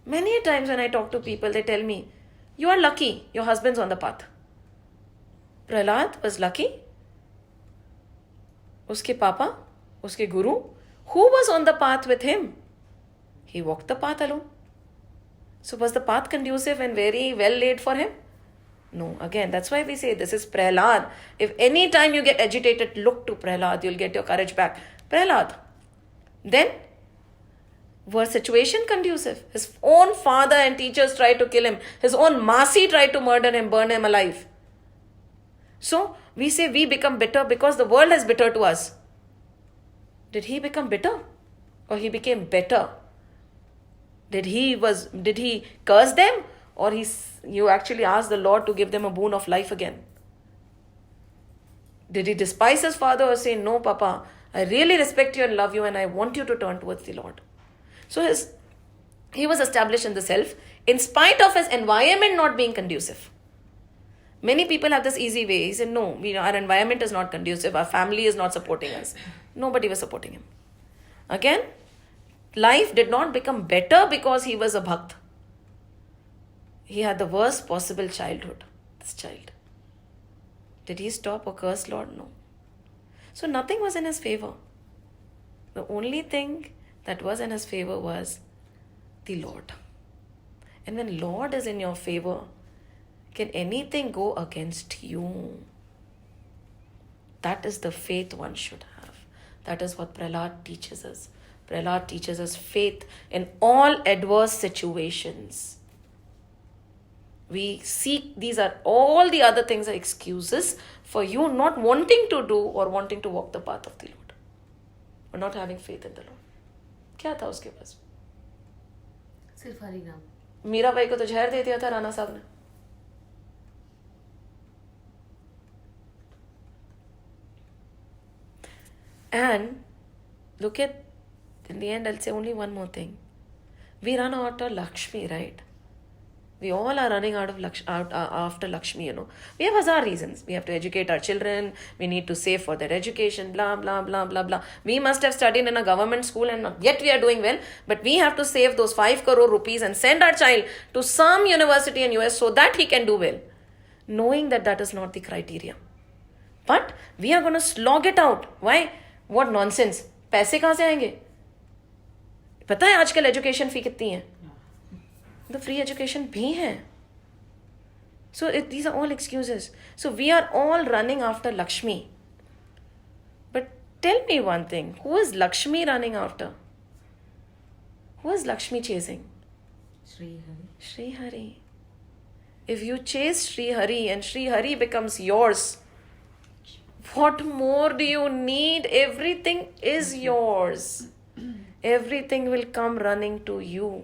Many times when I talk to people, they tell me, you are lucky your husband's on the path. Prahlad was lucky. Uske papa, uske guru, who was on the path with him? He walked the path alone. So was the path conducive and very well laid for him? No. Again, that's why we say this is Prahlad. If any time you get agitated, look to Prahlad. You'll get your courage back. Prahlad. Then, was situation conducive? His own father and teachers tried to kill him. His own Masi tried to murder him, burn him alive. So, we say we become bitter because the world is bitter to us. Did he become bitter? Or he became better? Did he curse them? Or you actually asked the Lord to give them a boon of life again? Did he despise his father or say, no, Papa, I really respect you and love you and I want you to turn towards the Lord? So he was established in the self in spite of his environment not being conducive. Many people have this easy way. He said, no, our environment is not conducive. Our family is not supporting us. Nobody was supporting him. Again, life did not become better because he was a bhakt. He had the worst possible childhood, this child. Did he stop or curse Lord? No. So nothing was in his favor. The only thing that was in his favor was the Lord. And when Lord is in your favor, can anything go against you? That is the faith one should have. That is what Prahlad teaches us. Prahlad teaches us faith in all adverse situations. We seek, these are all the other things are excuses for you not wanting to do or wanting to walk the path of the Lord. Or not having faith in the Lord. क्या था उसके पास? सिर्फ हरि नाम. मीराबाई को तो जहर दे दिया था राणा साहब ने. And look at, in the end, I'll say only one more thing. We run out of Lakshmi, right? We all are running out of after Lakshmi, you know. We have hazard reasons. We have to educate our children. We need to save for their education, blah, blah, blah, blah, blah. We must have studied in a government school and yet we are doing well. But we have to save those 5 crore rupees and send our child to some university in US so that he can do well. Knowing that that is not the criteria. But we are going to slog it out. Why? What nonsense. पैसे कहाँ से आएंगे? पता है आजकल education फी कितनी है? The free education bhi hai. So these are all excuses. So we are all running after Lakshmi. But tell me one thing. Who is Lakshmi running after? Who is Lakshmi chasing? Sri Hari. Sri Hari. If you chase Sri Hari and Sri Hari becomes yours, what more do you need? Everything is yours. Everything will come running to you.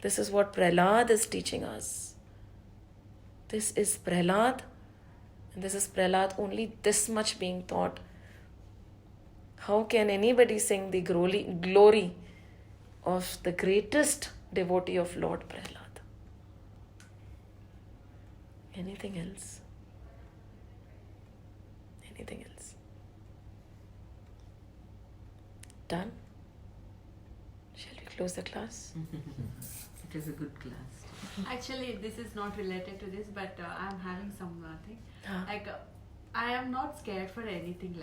This is what Prahlad is teaching us. This is Prahlad. And this is Prahlad only this much being taught. How can anybody sing the glory of the greatest devotee of Lord Prahlad? Anything else? Anything else? Done? Shall we close the class? It is a good class. Actually, this is not related to this, but I'm having some thing. Huh. Like, I am not scared for anything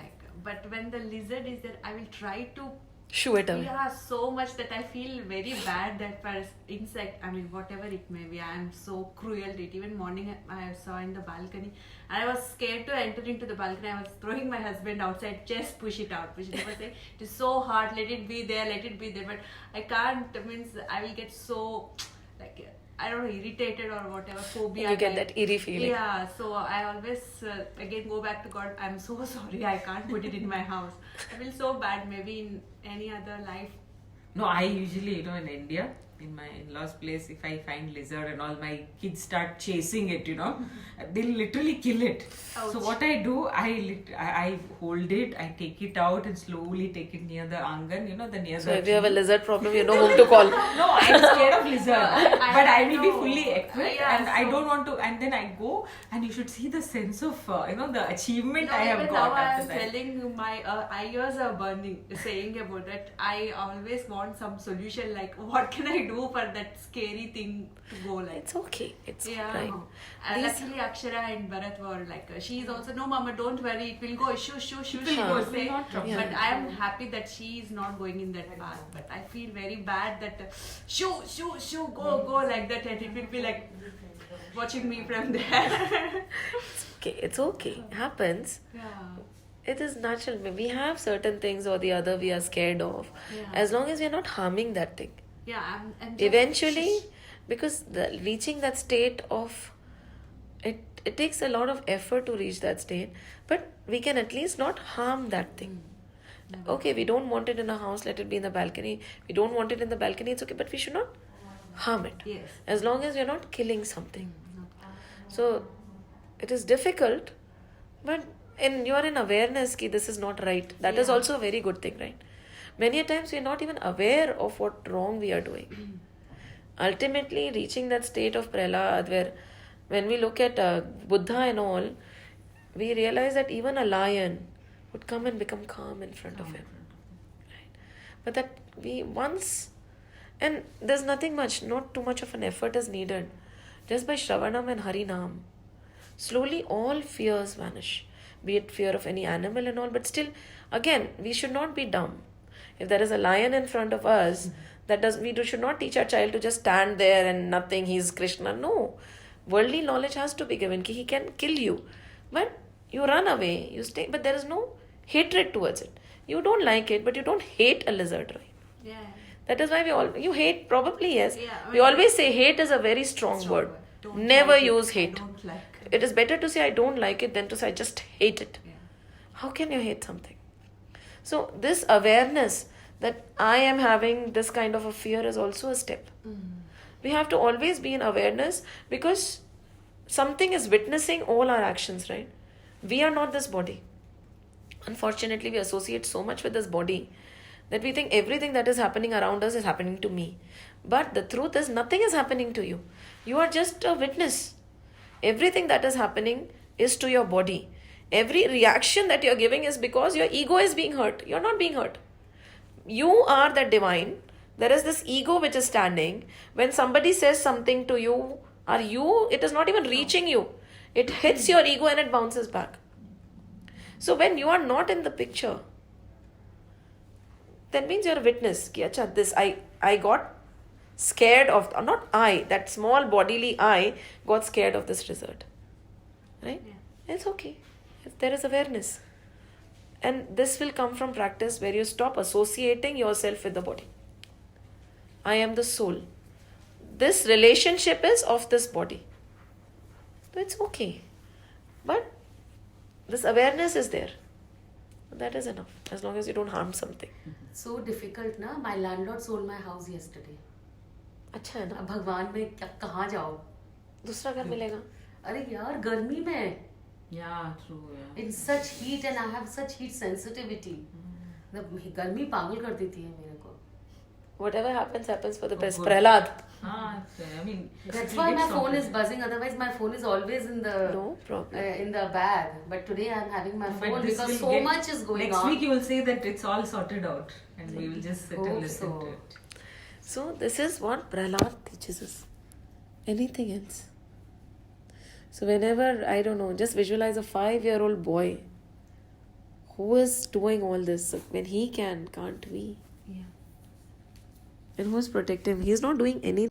but when the lizard is there, I will try to Shoo it away. Yeah, so much that I feel very bad that for insect, I mean, whatever it may be, I am so cruel to it. Even morning I saw in the balcony and I was scared to enter into the balcony. I was throwing my husband outside, just push it out. He was saying, it is so hard, let it be there. But I can't, means I will get so, like, I don't know, irritated or whatever, phobia. You get that eerie feeling. Yeah, so I always again go back to God. I'm so sorry, I can't put it in my house. I feel so bad. Maybe in any other life. No, I usually, in India, in my in-laws' place, if I find lizard and all, my kids start chasing it, they'll literally kill it. Ouch. So what I do, I hold it, I take it out and slowly take it near the angan, the near So the if you have a tree. lizard problem, you know whom to call. No, I'm scared of lizard, but I will be know. fully equipped Yeah, and I so- don't want to, and then I go and you should see the sense of, the achievement No, I have even got now I after am that. telling my ears are burning saying about that. I always want some solution, like what can I do for that scary thing to go like. It's okay. It's Yeah. right. And These- luckily Akshara and Bharat were like, she is also, no mama, don't worry, it will go, shoo, she will will go, say. it will not trouble. But I am happy that she is not going in that path. But I feel very bad that, shoo, go like that, and it will be like watching me from there. It's okay. Happens. Yeah. It is natural. We have certain things or the other we are scared of. Yeah. As long as we are not harming that thing. Yeah, I'm just, Eventually, because reaching that state of it takes a lot of effort to reach that state, but we can at least not harm that thing. Okay, we don't want it in a house, let it be in the balcony. We don't want it in the balcony, it's okay, but we should not harm it. Yes. As long as we're not killing something. So it is difficult, but you're in awareness ki this is not right. That is Yeah. also a very good thing, right? Many a times we're not even aware of what wrong we are doing. Ultimately, reaching that state of Prahlad, where when we look at Buddha and all, we realize that even a lion would come and become calm in front of him. Right? But that we once, and there's nothing much, not too much of an effort is needed. Just by Shravanam and Harinam, slowly all fears vanish. Be it fear of any animal and all, but still, again, we should not be dumb. If there is a lion in front of us, we should not teach our child to just stand there and nothing, he's Krishna. No. Worldly knowledge has to be given. He can kill you. But you run away, you stay, but there is no hatred towards it. You don't like it, but you don't hate a lizard, right? Yeah. That is why you hate, probably yes. Yeah, I We mean- always say hate is a very strong word. Don't Never like it. use I hate. don't like it. It is better to say I don't like it than to say I just hate it. Yeah. How can you hate something? So this awareness that I am having this kind of a fear is also a step. We have to always be in awareness because something is witnessing all our actions, right? We are not this body. Unfortunately, we associate so much with this body that we think everything that is happening around us is happening to me. But the truth is, nothing is happening to you. You are just a witness. Everything that is happening is to your body. Every reaction that you're giving is because your ego is being hurt. You're not being hurt. You are the divine. There is this ego which is standing. When somebody says something to you, it is not even reaching you. It hits your ego and it bounces back. So when you are not in the picture, that means you're a witness. Ki, acha, this I got scared of, or not I, that small bodily I got scared of this result. Right? Yeah. It's okay. If there is awareness. And this will come from practice where you stop associating yourself with the body. I am the soul. This relationship is of this body. So it's okay. But this awareness is there. That is enough. As long as you don't harm something. So difficult, na? My landlord sold my house yesterday. अच्छा है ना? अब भगवान में कहाँ जाओ? दूसरा घर मिलेगा? अरे यार गर्मी में. Yeah, true. Yeah. In such heat and I have such heat sensitivity. गर्मी पागल कर देती है मेरे को. Whatever happens, happens for the best. Prahlad. I mean, that's why my phone is buzzing. Otherwise, my phone is always in the no problem in the bag. But today I'm having my phone because so much is going on. Next week you will say that it's all sorted out, and we will just sit and listen to it. So this is what Prahlad teaches us. Anything else? So whenever, I don't know, just visualize a 5-year-old boy who is doing all this. So when he can, can't we? Yeah. And who's protecting him? He's not doing anything.